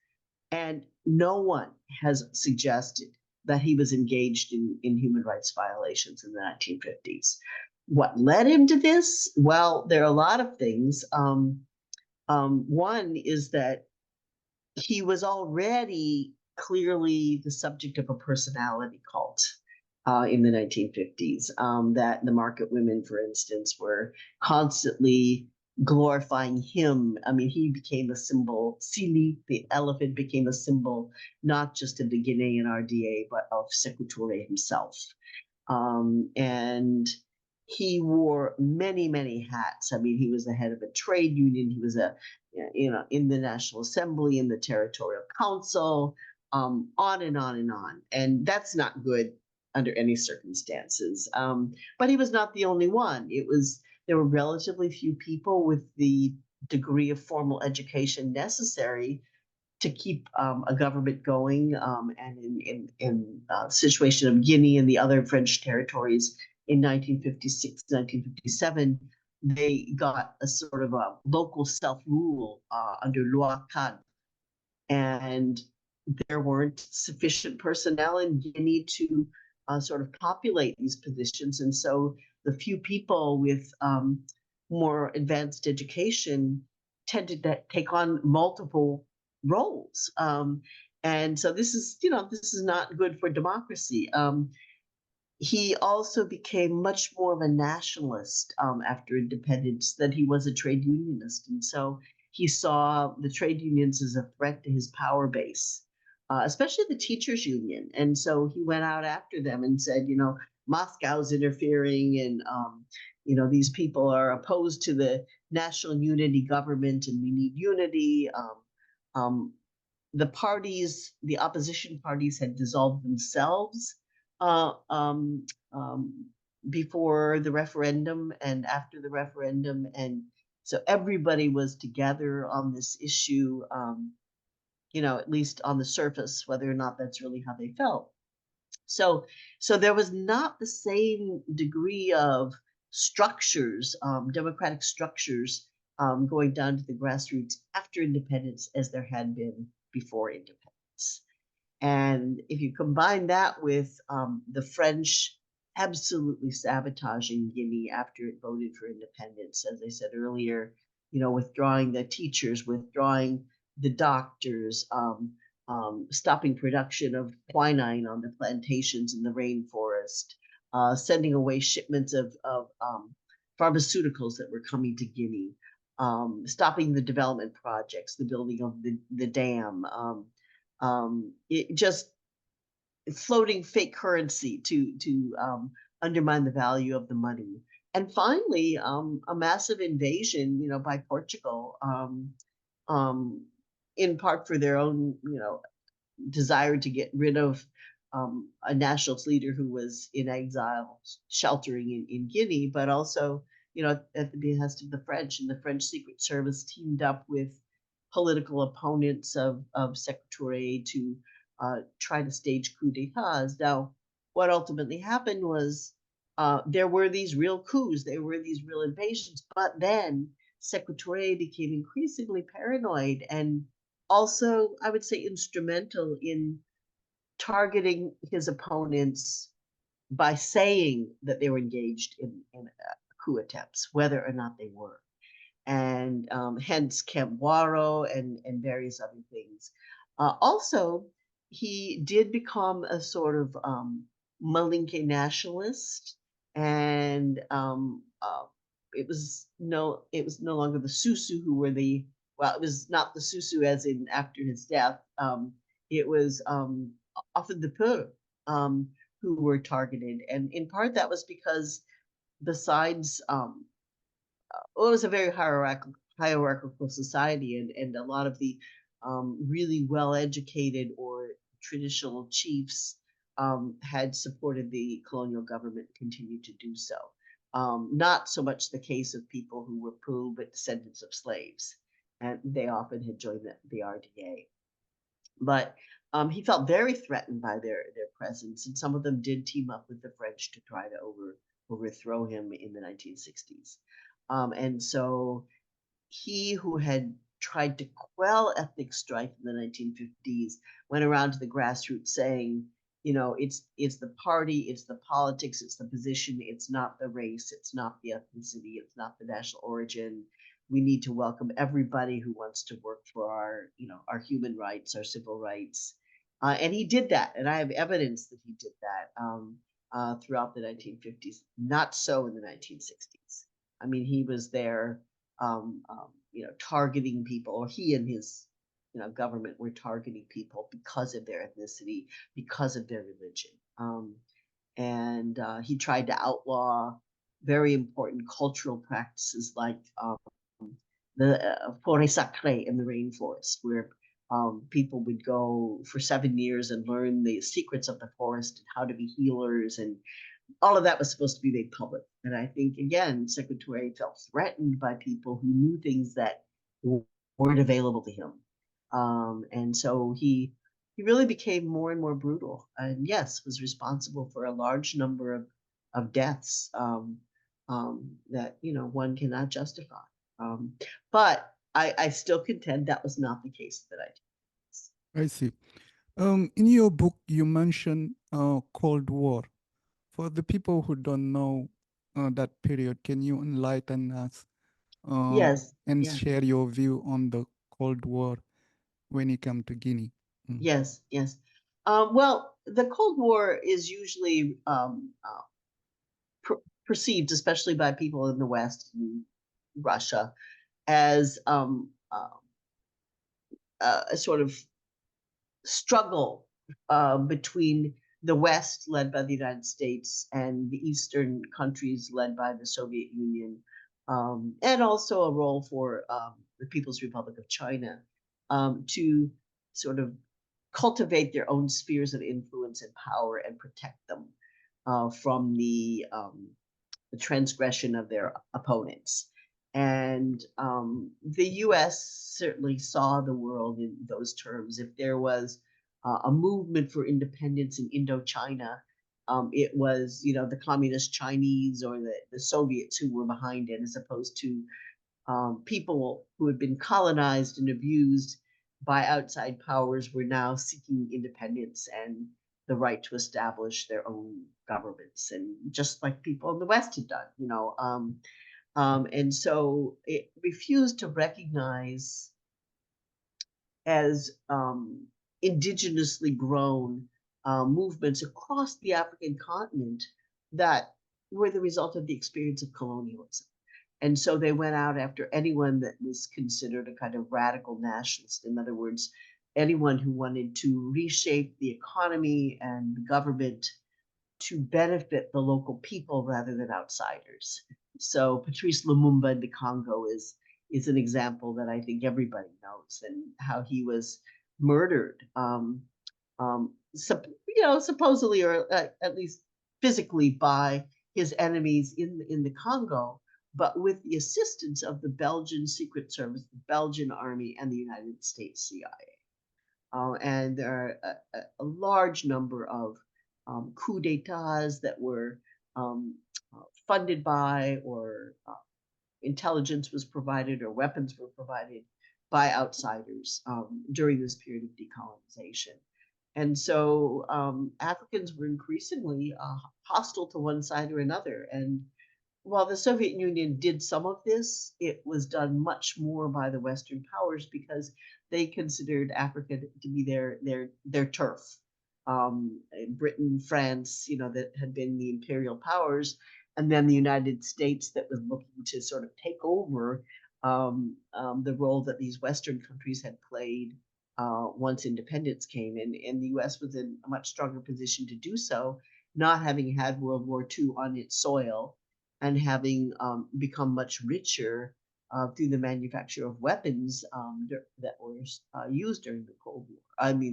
Speaker 2: and no one has suggested that he was engaged in human rights violations in the 1950s. What led him to this? Well, there are a lot of things. One is that he was already clearly the subject of a personality cult in the 1950s, that the market women, for instance, were constantly glorifying him. I mean, he became a symbol. Sili, the elephant, became a symbol not just of the Guinean RDA, but of Sekou Touré himself. And he wore many, many hats. I mean, he was the head of a trade union. He was in the National Assembly, in the Territorial Council. on and on and on. And that's not good under any circumstances. But he was not the only one. There were relatively few people with the degree of formal education necessary to keep a government going. And in situation of Guinea and the other French territories in 1956, 1957, they got a sort of a local self-rule under Loi Cadre. And there weren't sufficient personnel in Guinea to sort of populate these positions. And so the few people with more advanced education tended to take on multiple roles. And so this is not good for democracy. He also became much more of a nationalist after independence than he was a trade unionist. And so he saw the trade unions as a threat to his power base, especially the teachers union. And so he went out after them and said, Moscow's interfering, and these people are opposed to the national unity government, and we need unity. The opposition parties had dissolved themselves before the referendum and after the referendum, and so everybody was together on this issue, at least on the surface, whether or not that's really how they felt. So there was not the same degree of structures, democratic structures, going down to the grassroots after independence as there had been before independence. And if you combine that with the French absolutely sabotaging Guinea after it voted for independence, as I said earlier, withdrawing the teachers, withdrawing the doctors, stopping production of quinine on the plantations in the rainforest, sending away shipments of pharmaceuticals that were coming to Guinea, stopping the development projects, the building of the dam, it just floating fake currency to undermine the value of the money. And finally, a massive invasion, by Portugal, in part for their own, desire to get rid of a nationalist leader who was in exile, sheltering in Guinea, but also, at the behest of the French. And the French Secret Service teamed up with political opponents of Secretary to try to stage coups d'etats. Now, what ultimately happened was there were these real coups, there were these real invasions, but then Secretary became increasingly paranoid and also, I would say, instrumental in targeting his opponents by saying that they were engaged in coup attempts, whether or not they were. And hence Camp Waro and various other things. Also, he did become a sort of Malinke nationalist, and it was no longer the Susu who were it was not the Susu as in after his death. It was often the Peu who were targeted, and in part that was because besides it was a very hierarchical society, and a lot of the really well-educated or traditional chiefs had supported the colonial government, continued to do so. Not so much the case of people who were Poo, but descendants of slaves, and they often had joined the RDA. But he felt very threatened by their presence, and some of them did team up with the French to try to overthrow him in the 1960s. And so he, who had tried to quell ethnic strife in the 1950s, went around to the grassroots saying, it's the party, it's the politics, it's the position, it's not the race, it's not the ethnicity, it's not the national origin. We need to welcome everybody who wants to work for our human rights, our civil rights. And he did that, and I have evidence that he did that throughout the 1950s, not so in the 1960s. I mean, he was there, targeting people, or he and his, government were targeting people because of their ethnicity, because of their religion. And he tried to outlaw very important cultural practices like the forêt sacrée in the rainforest, where people would go for 7 years and learn the secrets of the forest and how to be healers, and all of that was supposed to be made public. And I think, again, Secretary felt threatened by people who knew things that weren't available to him. And so he really became more and more brutal, and yes, was responsible for a large number of deaths that one cannot justify. But I still contend that was not the case that I did.
Speaker 1: I see. In your book, you mentioned Cold War. For the people who don't know that period, can you enlighten us
Speaker 2: Yes,
Speaker 1: and
Speaker 2: yeah.
Speaker 1: share your view on the Cold War when it comes to Guinea?
Speaker 2: Yes, yes. Well, the Cold War is usually perceived, especially by people in the West and Russia, as a sort of struggle between the West, led by the United States, and the Eastern countries, led by the Soviet Union, and also a role for the People's Republic of China, to sort of cultivate their own spheres of influence and power and protect them from the transgression of their opponents. And the US certainly saw the world in those terms. If there was a movement for independence in Indochina, it was, the communist Chinese or the Soviets who were behind it, as opposed to people who had been colonized and abused by outside powers were now seeking independence and the right to establish their own governments, and just like people in the West had done. And so it refused to recognize as indigenously grown movements across the African continent that were the result of the experience of colonialism. And so they went out after anyone that was considered a kind of radical nationalist. In other words, anyone who wanted to reshape the economy and the government to benefit the local people rather than outsiders. So Patrice Lumumba in the Congo is an example that I think everybody knows, and how he was murdered, supposedly, or at least physically, by his enemies in the Congo, but with the assistance of the Belgian Secret Service, the Belgian Army, and the United States CIA. And there are a large number of coups d'etats that were funded by, or intelligence was provided, or weapons were provided by outsiders during this period of decolonization. And so Africans were increasingly hostile to one side or another. And while the Soviet Union did some of this, it was done much more by the Western powers, because they considered Africa to be their turf. Britain, France, that had been the imperial powers, and then the United States that was looking to sort of take over the role that these Western countries had played once independence came. And the US was in a much stronger position to do so, not having had World War II on its soil, and having become much richer through the manufacture of weapons that were used during the Cold War.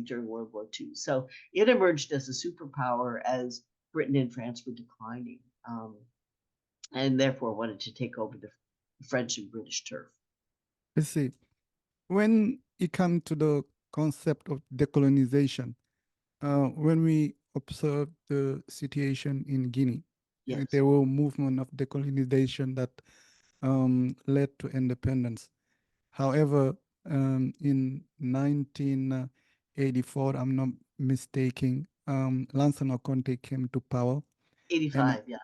Speaker 2: During World War II. So it emerged as a superpower as Britain and France were declining, and therefore wanted to take over the French and British turf.
Speaker 1: I see. When it comes to the concept of decolonization, when we observe the situation in Guinea,
Speaker 2: Yes.
Speaker 1: there were movement of decolonization that led to independence. However, in 1984, I'm not mistaken, Lansana Conte came to power.
Speaker 2: 85, yeah.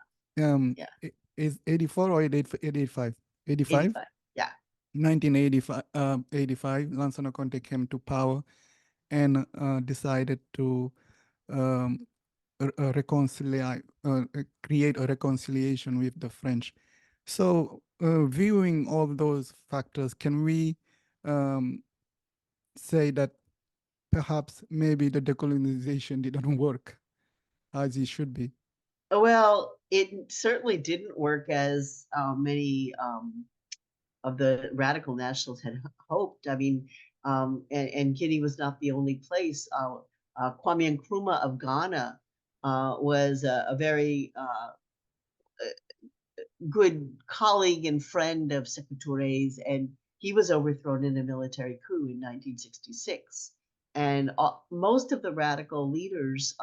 Speaker 1: Is 84 or 85? 85?
Speaker 2: Yeah.
Speaker 1: 1985, 85, Lansana Conte came to power and decided to create a reconciliation with the French. So, viewing all those factors, can we say that perhaps maybe the decolonization didn't work as it should be?
Speaker 2: Well, it certainly didn't work as many of the radical nationalists had hoped. And Guinea was not the only place. Kwame Nkrumah of Ghana was a very good colleague and friend of Sekou Touré's, and he was overthrown in a military coup in 1966. And most of the radical leaders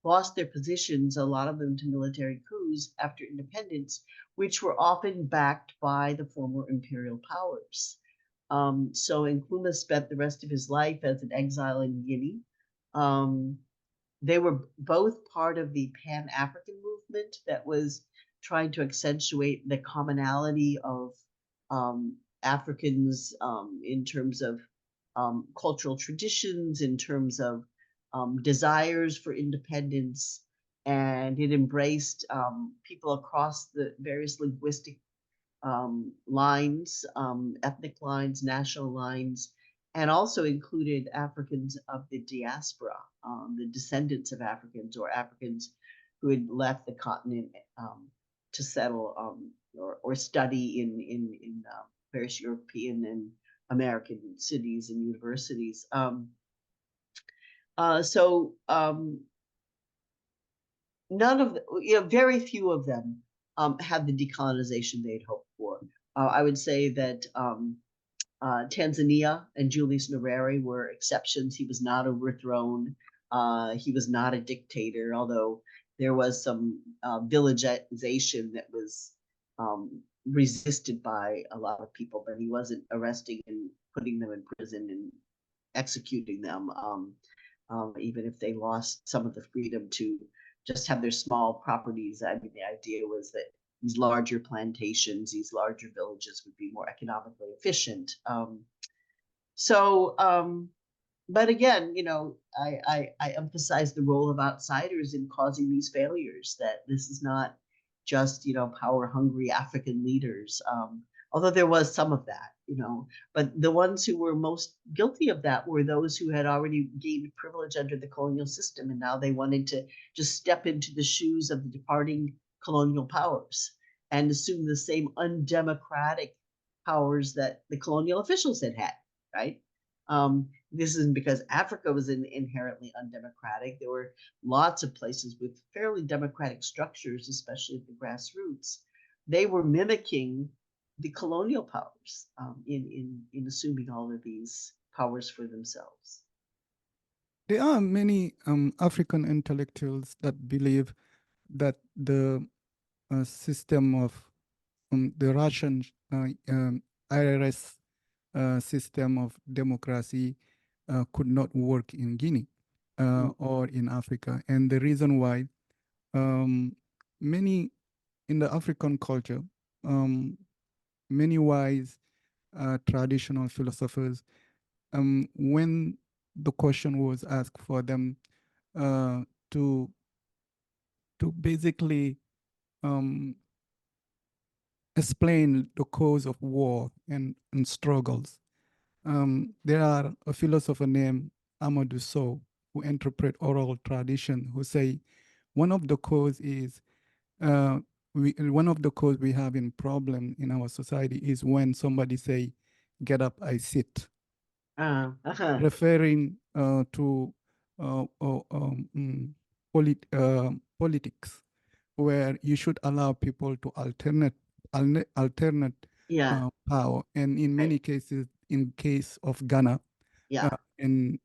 Speaker 2: lost their positions, a lot of them to military coups after independence, which were often backed by the former imperial powers. So Nkrumah spent the rest of his life as an exile in Guinea. They were both part of the Pan-African movement that was trying to accentuate the commonality of Africans in terms of cultural traditions, in terms of desires for independence, and it embraced people across the various linguistic lines, ethnic lines, national lines, and also included Africans of the diaspora, the descendants of Africans or Africans who had left the continent to settle or study in various European and American cities and universities. None of the, very few of them had the decolonization they'd hoped for. I would say that Tanzania and Julius Nyerere were exceptions. He was not overthrown. He was not a dictator, although there was some villagization that was resisted by a lot of people, but he wasn't arresting and putting them in prison and executing them, even if they lost some of the freedom to just have their small properties. I mean, the idea was that these larger plantations, these larger villages would be more economically efficient. But again, I emphasize the role of outsiders in causing these failures, that this is not just, power hungry African leaders. Although there was some of that, but the ones who were most guilty of that were those who had already gained privilege under the colonial system, and now they wanted to just step into the shoes of the departing colonial powers and assume the same undemocratic powers that the colonial officials had had, right? This isn't because Africa was inherently undemocratic. There were lots of places with fairly democratic structures, especially at the grassroots. They were mimicking the colonial powers in assuming all of these powers for themselves.
Speaker 1: There are many African intellectuals that believe that the system of the Russian IRS system of democracy could not work in Guinea or in Africa. And the reason why many in the African culture, many wise traditional philosophers, when the question was asked for them to basically explain the cause of war and struggles. There are a philosopher named Amadou Sow who interpret oral tradition, who say one of the cause is one of the cause we have in problem in our society is when somebody say, "Get up, I sit," referring to politics, where you should allow people to alternate power. And in many cases, in case of Ghana, in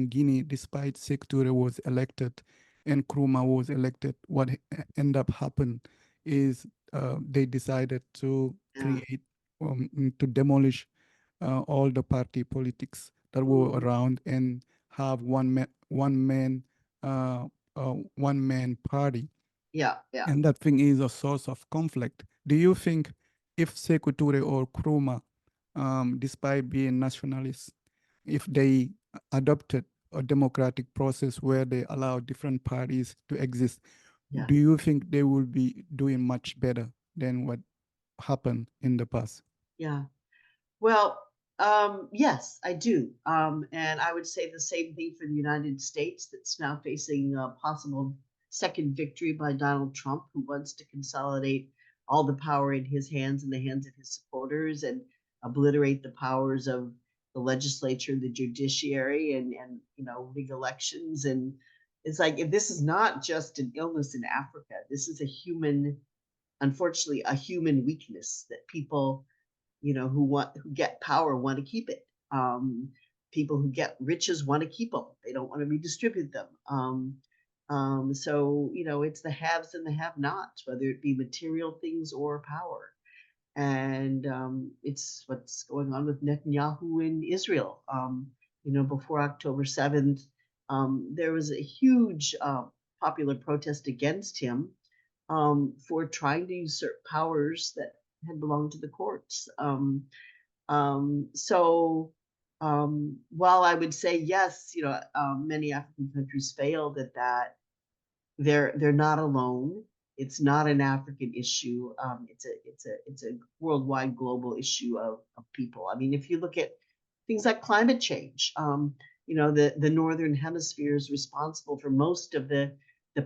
Speaker 1: Guinea, despite Sekou Touré was elected and Nkrumah was elected, what ended up happening is they decided to create, to demolish all the party politics that were around and have one man party. And that thing is a source of conflict. Do you think if Sekou Touré or Nkrumah, despite being nationalists, if they adopted a democratic process where they allow different parties to exist, do you think they will be doing much better than what happened in the past?
Speaker 2: Well, yes, I do. And I would say the same thing for the United States, that's now facing a possible second victory by Donald Trump, who wants to consolidate all the power in his hands and the hands of his supporters and obliterate the powers of the legislature, the judiciary, and big elections. And it's like, if this is not just an illness in Africa, this is unfortunately, a human weakness that people, who get power want to keep it. People who get riches want to keep them. They don't want to redistribute them. So, it's the haves and the have-nots, whether it be material things or power. And it's what's going on with Netanyahu in Israel. Before October 7th, there was a huge popular protest against him for trying to usurp powers that had belonged to the courts. So while I would say yes, many African countries failed at that, they're not alone. It's not an African issue. It's a worldwide, global issue of people. I mean, if you look at things like climate change, the northern hemisphere is responsible for most of the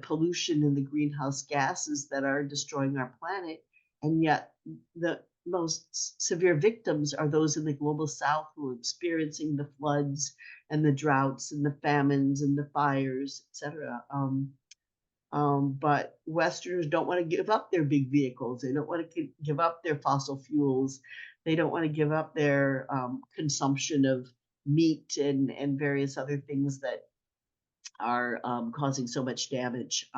Speaker 2: pollution and the greenhouse gases that are destroying our planet, and yet the most severe victims are those in the global south who are experiencing the floods and the droughts and the famines and the fires, etc. But Westerners don't want to give up their big vehicles. They don't want to give up their fossil fuels. They don't want to give up their consumption of meat and various other things that are causing so much damage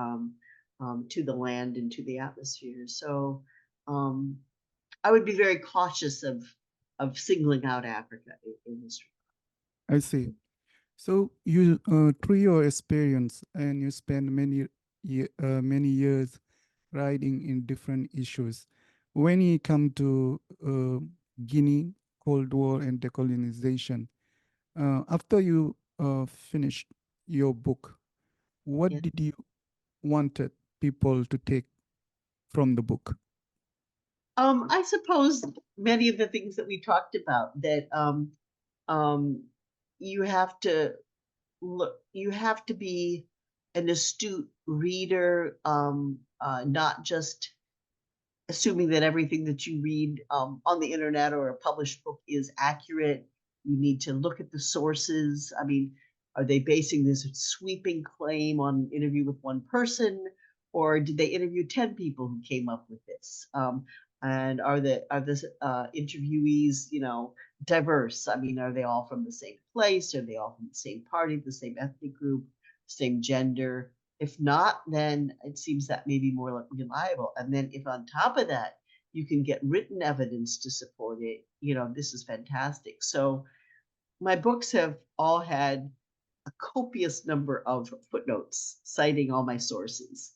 Speaker 2: to the land and to the atmosphere. So I would be very cautious of singling out Africa in history.
Speaker 1: I see. So you, through your experience, and you spend many years writing in different issues. When you come to Guinea, Cold War and Decolonization, after you finished your book, what
Speaker 2: Yeah.
Speaker 1: did you wanted people to take from the book?
Speaker 2: I suppose many of the things that we talked about, that you have to look, you have to be an astute reader, not just assuming that everything that you read on the internet or a published book is accurate. You need to look at the sources. I mean, are they basing this sweeping claim on an interview with one person, or did they interview 10 people who came up with this? And are the interviewees, diverse? I mean, are they all from the same place? Are they all from the same party, the same ethnic group, same gender? If not, then it seems that may be more reliable. And then if on top of that, you can get written evidence to support it, this is fantastic. So my books have all had a copious number of footnotes citing all my sources.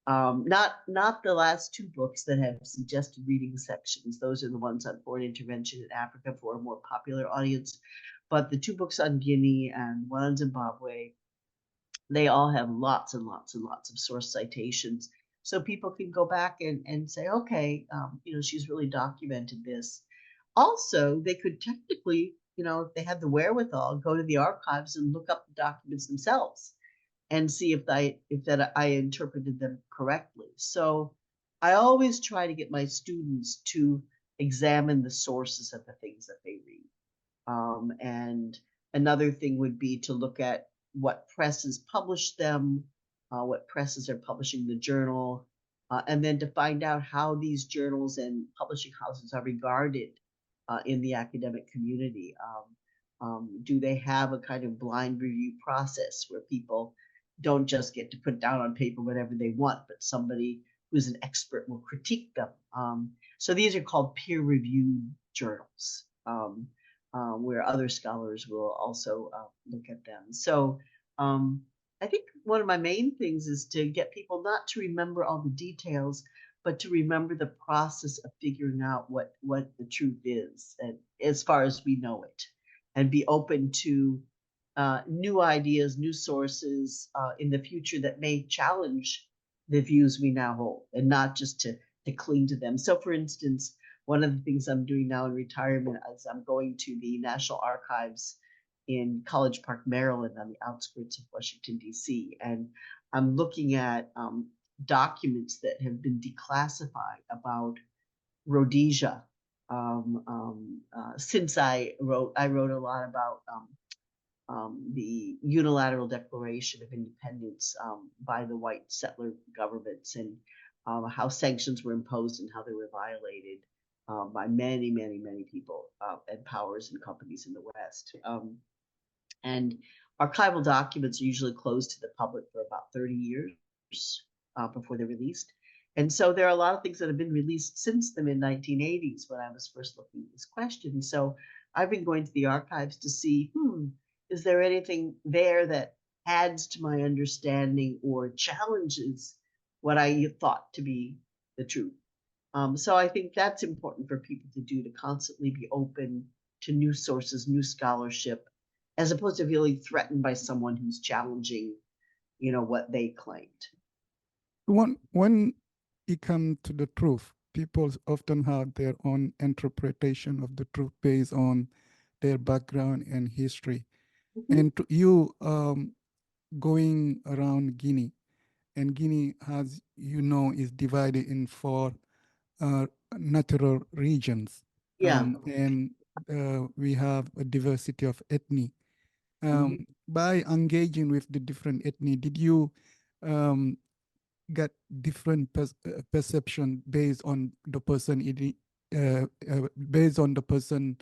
Speaker 2: Not the last two books that have suggested reading sections. Those are the ones on foreign intervention in Africa for a more popular audience. But the two books on Guinea and one on Zimbabwe, they all have lots and lots and lots of source citations. So people can go back and say, okay, she's really documented this. Also, they could technically, if they had the wherewithal, go to the archives and look up the documents themselves and see if I interpreted them correctly. So I always try to get my students to examine the sources of the things that they read. And another thing would be to look at what presses publish them, what presses are publishing the journal, and then to find out how these journals and publishing houses are regarded in the academic community. Do they have a kind of blind review process where people don't just get to put down on paper whatever they want, but somebody who's an expert will critique them? So these are called peer-reviewed journals, where other scholars will also look at them. So I think one of my main things is to get people not to remember all the details, but to remember the process of figuring out what the truth is, and as far as we know it, and be open to new ideas, new sources in the future that may challenge the views we now hold, and not just to cling to them. So for instance, one of the things I'm doing now in retirement is I'm going to the National Archives in College Park, Maryland, on the outskirts of Washington, D.C. And I'm looking at documents that have been declassified about Rhodesia since I wrote a lot about the unilateral declaration of independence by the white settler governments, and how sanctions were imposed and how they were violated by many, many, many people and powers and companies in the West. And archival documents are usually closed to the public for about 30 years before they're released. And so there are a lot of things that have been released since the mid-1980s when I was first looking at this question. So I've been going to the archives to see, is there anything there that adds to my understanding or challenges what I thought to be the truth? So I think that's important for people to do, to constantly be open to new sources, new scholarship, as opposed to feeling threatened by someone who's challenging, what they claimed.
Speaker 1: When it comes to the truth, people often have their own interpretation of the truth based on their background and history.
Speaker 2: Mhm.
Speaker 1: And you going around Guinea, and Guinea has, is divided in 4 natural regions.
Speaker 2: Yeah.
Speaker 1: And we have a diversity of ethnic.
Speaker 2: Mhm.
Speaker 1: By engaging with the different ethnic, did you get different perception based on the person, based on the person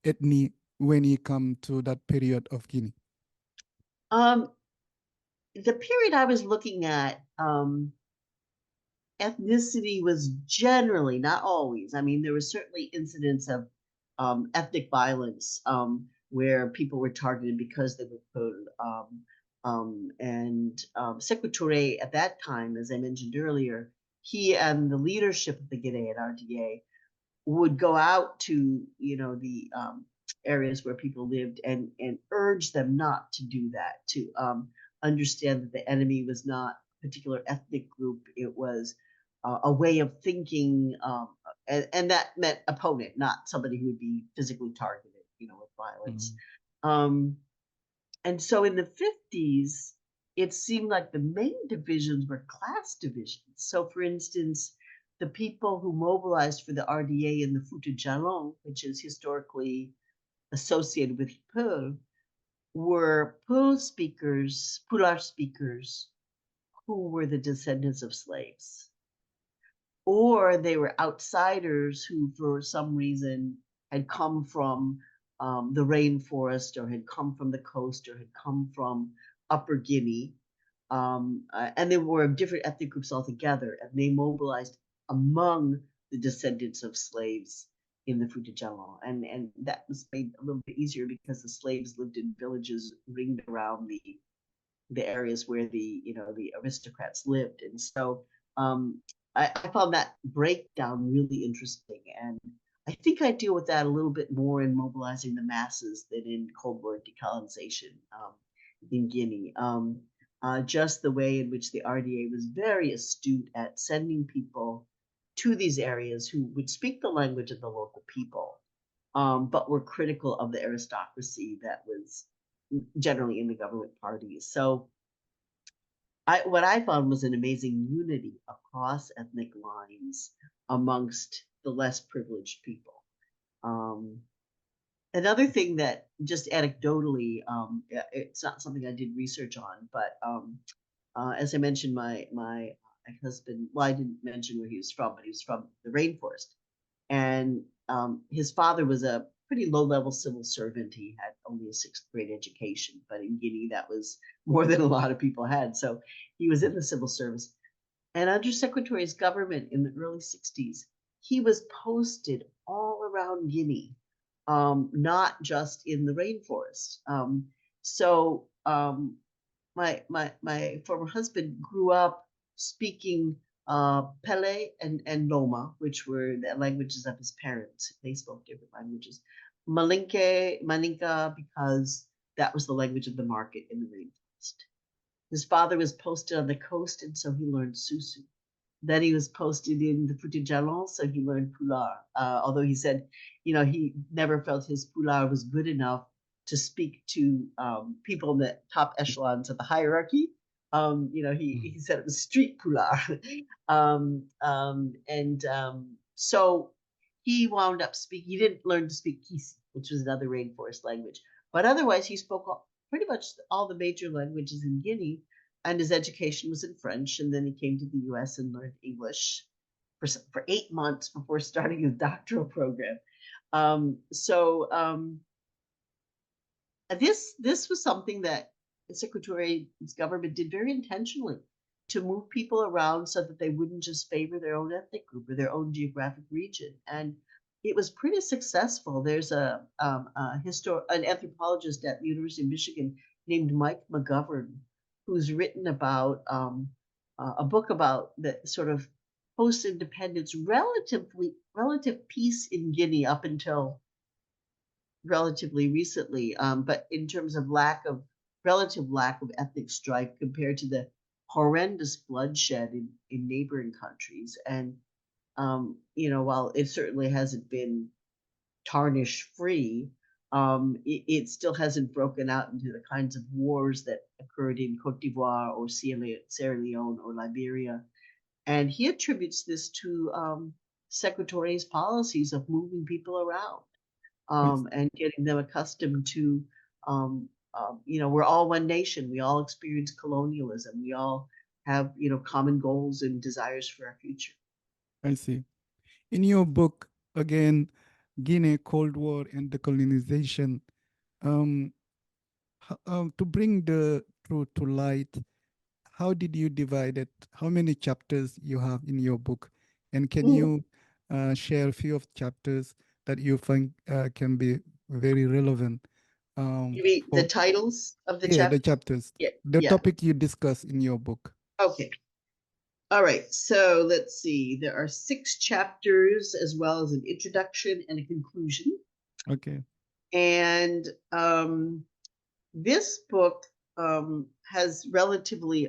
Speaker 1: ethnic when you come to that period of Guinea?
Speaker 2: The period I was looking at, ethnicity was generally, not always. I mean, there was certainly incidents of ethnic violence where people were targeted because they were Peul. Secretary at that time, as I mentioned earlier, he and the leadership of the Guinea RDA would go out to the areas where people lived and urge them not to do that, to understand that the enemy was not a particular ethnic group, it was a way of thinking, and that meant opponent, not somebody who would be physically targeted, with violence. And so in the 50s, it seemed like the main divisions were class divisions. So for instance, the people who mobilized for the RDA in the Fouta Djallon, which is historically associated with Peul, were Peul speakers, Pular speakers, who were the descendants of slaves. Or they were outsiders who, for some reason, had come from the rainforest, or had come from the coast, or had come from Upper Guinea. And they were of different ethnic groups altogether, and they mobilized among the descendants of slaves in the Fouta Djallon. And that was made a little bit easier because the slaves lived in villages ringed around the areas where the aristocrats lived. And so I found that breakdown really interesting. And I think I deal with that a little bit more in mobilizing the masses than in Cold War decolonization in Guinea. Just the way in which the RDA was very astute at sending people to these areas who would speak the language of the local people, but were critical of the aristocracy that was generally in the government parties. So what I found was an amazing unity across ethnic lines amongst the less privileged people. Another thing that, just anecdotally, it's not something I did research on, but as I mentioned, my husband, well, I didn't mention where he was from, but he was from the rainforest. And his father was a pretty low-level civil servant. He had only a 6th grade education, but in Guinea, that was more than a lot of people had. So he was in the civil service. And under Secretary's government in the early 60s, he was posted all around Guinea, not just in the rainforest. My former husband grew up speaking Pele and Loma, which were the languages of his parents. They spoke different languages. Maninka, because that was the language of the market in the rainforest. His father was posted on the coast, and so he learned Susu. Then he was posted in the Fouta Djallon, so he learned Pular. Although he said, he never felt his Pular was good enough to speak to people in the top echelons of the hierarchy. He said it was street Pular. So he wound up speaking. He didn't learn to speak Kisi, which was another rainforest language, but otherwise he spoke pretty much all the major languages in Guinea, and his education was in French. And then he came to the U.S. and learned English for 8 months before starting his doctoral program. This was something that the Secretary's government did very intentionally to move people around so that they wouldn't just favor their own ethnic group or their own geographic region. And it was pretty successful. There's an anthropologist at the University of Michigan named Mike McGovern, who's written about a book about the sort of post-independence relative peace in Guinea up until relatively recently, but in terms of relative lack of ethnic strife compared to the horrendous bloodshed in neighboring countries. And while it certainly hasn't been tarnish free, it still hasn't broken out into the kinds of wars that occurred in Cote d'Ivoire or Sierra Leone or Liberia. And he attributes this to Secretary's policies of moving people around and getting them accustomed to, we're all one nation. We all experience colonialism. We all have, common goals and desires for our future.
Speaker 1: I see. In your book, again, Guinea, Cold War and Decolonization, to bring the truth to light, how did you divide it? How many chapters you have in your book? And can you share a few of chapters that you think can be very relevant?
Speaker 2: You mean the titles of the
Speaker 1: chapters?
Speaker 2: Yeah,
Speaker 1: The chapters. The topic you discuss in your book.
Speaker 2: Okay. All right. So let's see. There are 6 chapters as well as an introduction and a conclusion.
Speaker 1: Okay.
Speaker 2: And this book has relatively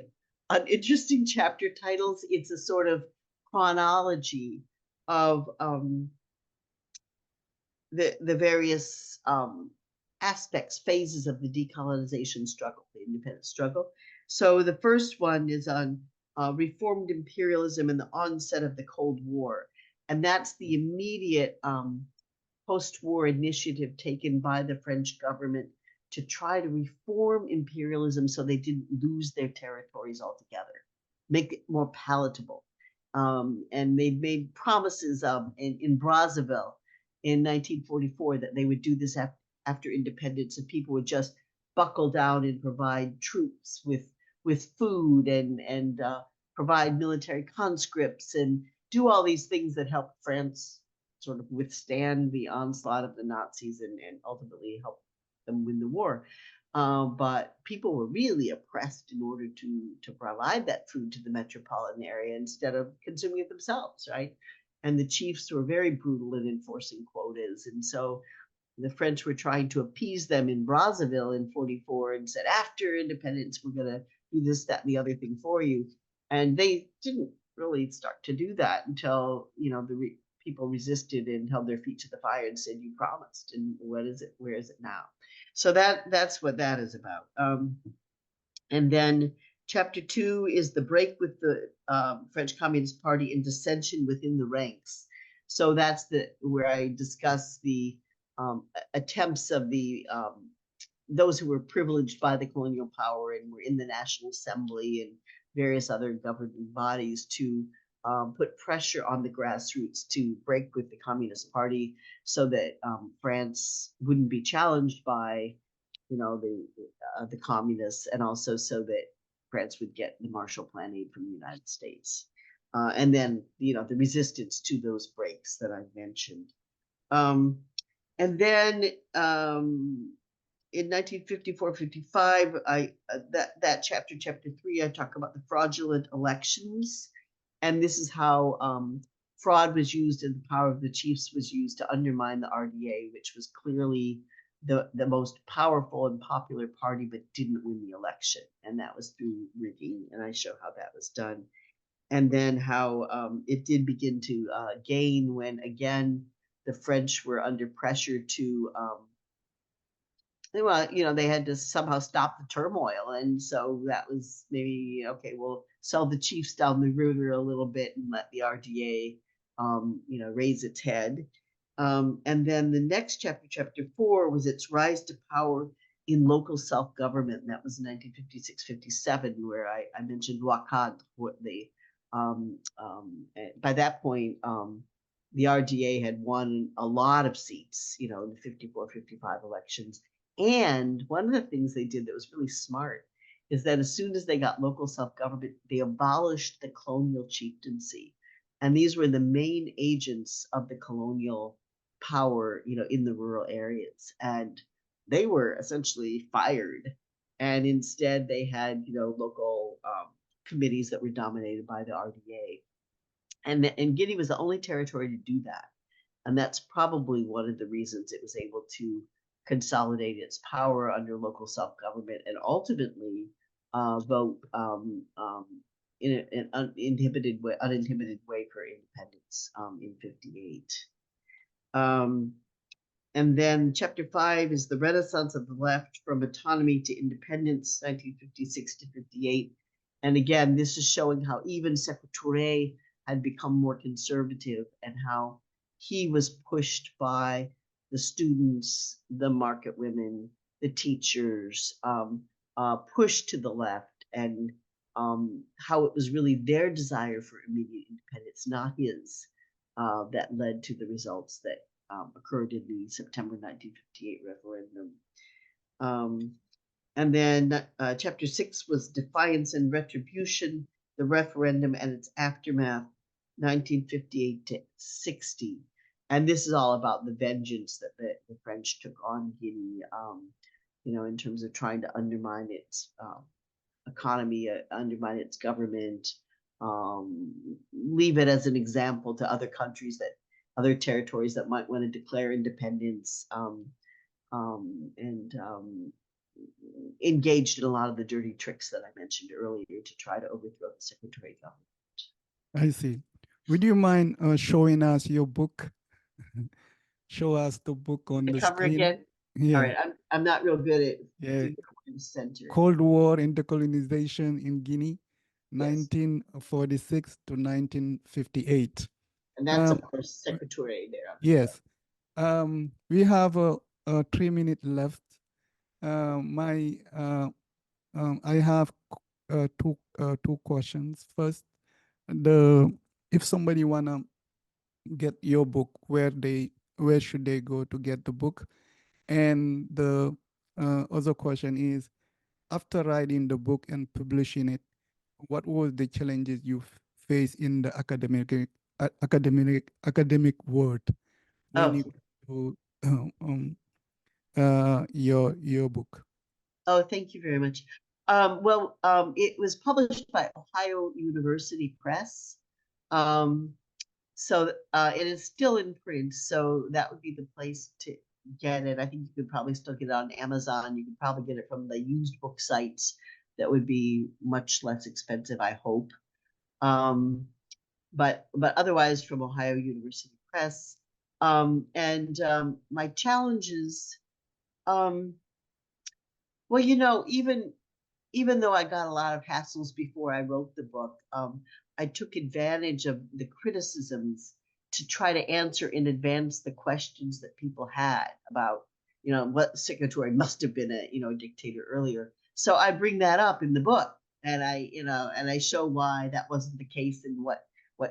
Speaker 2: uninteresting chapter titles. It's a sort of chronology of the various aspects, phases of the decolonization struggle, the independence struggle. So the first one is on reformed imperialism and the onset of the Cold War. And that's the immediate post-war initiative taken by the French government to try to reform imperialism so they didn't lose their territories altogether, make it more palatable. And they made promises in Brazzaville in 1944 that they would do this after independence, and people would just buckle down and provide troops with food and provide military conscripts and do all these things that helped France sort of withstand the onslaught of the Nazis and ultimately help them win the war. But people were really oppressed in order to provide that food to the metropolitan area instead of consuming it themselves, right? And the chiefs were very brutal in enforcing quotas. And so the French were trying to appease them in Brazzaville in 44 and said, after independence, we're going to do this, that, and the other thing for you. And they didn't really start to do that until, the people resisted and held their feet to the fire and said, you promised, and what is it? Where is it now? So that's what that is about. And then chapter 2 is the break with the French Communist Party and dissension within the ranks. So that's where I discuss the attempts of those who were privileged by the colonial power and were in the National Assembly and various other governing bodies to put pressure on the grassroots to break with the Communist Party so that France wouldn't be challenged by, the communists, and also so that France would get the Marshall Plan aid from the United States. And then, the resistance to those breaks that I mentioned. And then in 1954-55, that chapter 3, I talk about the fraudulent elections. And this is how fraud was used and the power of the chiefs was used to undermine the RDA, which was clearly the most powerful and popular party, but didn't win the election. And that was through rigging. And I show how that was done. And then how it did begin to gain when, again, the French were under pressure to, they had to somehow stop the turmoil. And so that was maybe, okay, we'll sell the chiefs down the river a little bit and let the RDA, raise its head. And then the next chapter, chapter 4, was its rise to power in local self-government. And that was 1956-57, where I mentioned Wakad. By that point, the RDA had won a lot of seats, in the 54, 55 elections. And one of the things they did that was really smart is that as soon as they got local self-government, they abolished the colonial chieftaincy. And these were the main agents of the colonial power, in the rural areas. And they were essentially fired. And instead they had, local committees that were dominated by the RDA. And Guinea was the only territory to do that. And that's probably one of the reasons it was able to consolidate its power under local self-government and ultimately vote in an uninhibited way for independence in 58. And then chapter 5 is the Renaissance of the Left from Autonomy to Independence, 1956 to 58. And again, this is showing how even Sékou Touré had become more conservative and how he was pushed by the students, the market women, the teachers, pushed to the left, and how it was really their desire for immediate independence, not his, that led to the results that occurred in the September 1958 referendum. And then chapter 6 was Defiance and Retribution, the referendum and its aftermath, 1958 to 60. And this is all about the vengeance that the French took on Guinea, in terms of trying to undermine its economy, undermine its government, leave it as an example to other countries, that other territories that might want to declare independence, and engaged in a lot of the dirty tricks that I mentioned earlier to try to overthrow the secretary government.
Speaker 1: I see. Would you mind showing us your book? Show us the book on the
Speaker 2: cover
Speaker 1: screen.
Speaker 2: again.
Speaker 1: Yeah.
Speaker 2: All right, I'm not real good at
Speaker 1: Yeah.
Speaker 2: center.
Speaker 1: Cold War and Decolonization in Guinea, yes. 1946 to 1958.
Speaker 2: And that's of course secretary there.
Speaker 1: Yes. We have a 3 minute left. I have two questions. First, if somebody wanna get your book, where should they go to get the book? And the other question is, after writing the book and publishing it, what was the challenges you faced in the academic world when you do your book?
Speaker 2: Oh, thank you very much. It was published by Ohio University Press. So it is still in print, so that would be the place to get it. I think you could probably still get it on Amazon. You could probably get it from the used book sites. That would be much less expensive, I hope. But otherwise from Ohio University Press. My challenges, well, even though I got a lot of hassles before I wrote the book, I took advantage of the criticisms to try to answer in advance the questions that people had about, what secretary must have been a dictator earlier. So I bring that up in the book, and I show why that wasn't the case and what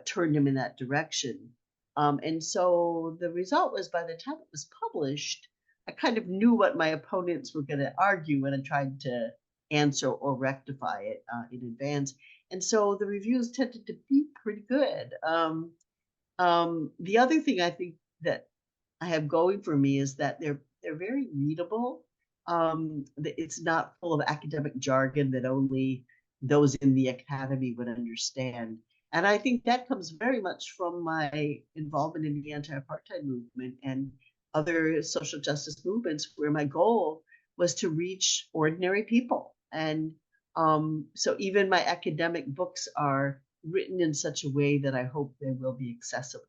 Speaker 2: turned him in that direction. And so the result was, by the time it was published, I kind of knew what my opponents were going to argue when I tried to answer or rectify it in advance. And so the reviews tended to be pretty good. The other thing I think that I have going for me is that they're very readable. It's not full of academic jargon that only those in the academy would understand. And I think that comes very much from my involvement in the anti-apartheid movement and other social justice movements, where my goal was to reach ordinary people. And so even my academic books are written in such a way that I hope they will be accessible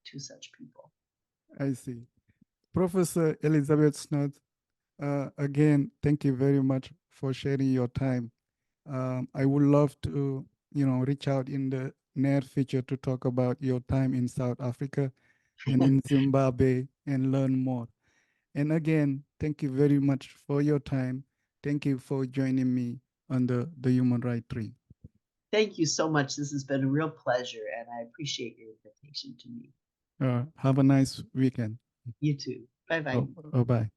Speaker 2: to such people.
Speaker 1: I see. Professor Elizabeth Snod, again, thank you very much for sharing your time. I would love to, reach out in the near future to talk about your time in South Africa. and in Zimbabwe and learn more. And again, thank you very much for your time. Thank you for joining me on the Human Rights Tree.
Speaker 2: Thank you so much. This has been a real pleasure, and I appreciate your invitation to me.
Speaker 1: Have a nice weekend.
Speaker 2: You too. Bye-bye.
Speaker 1: Bye.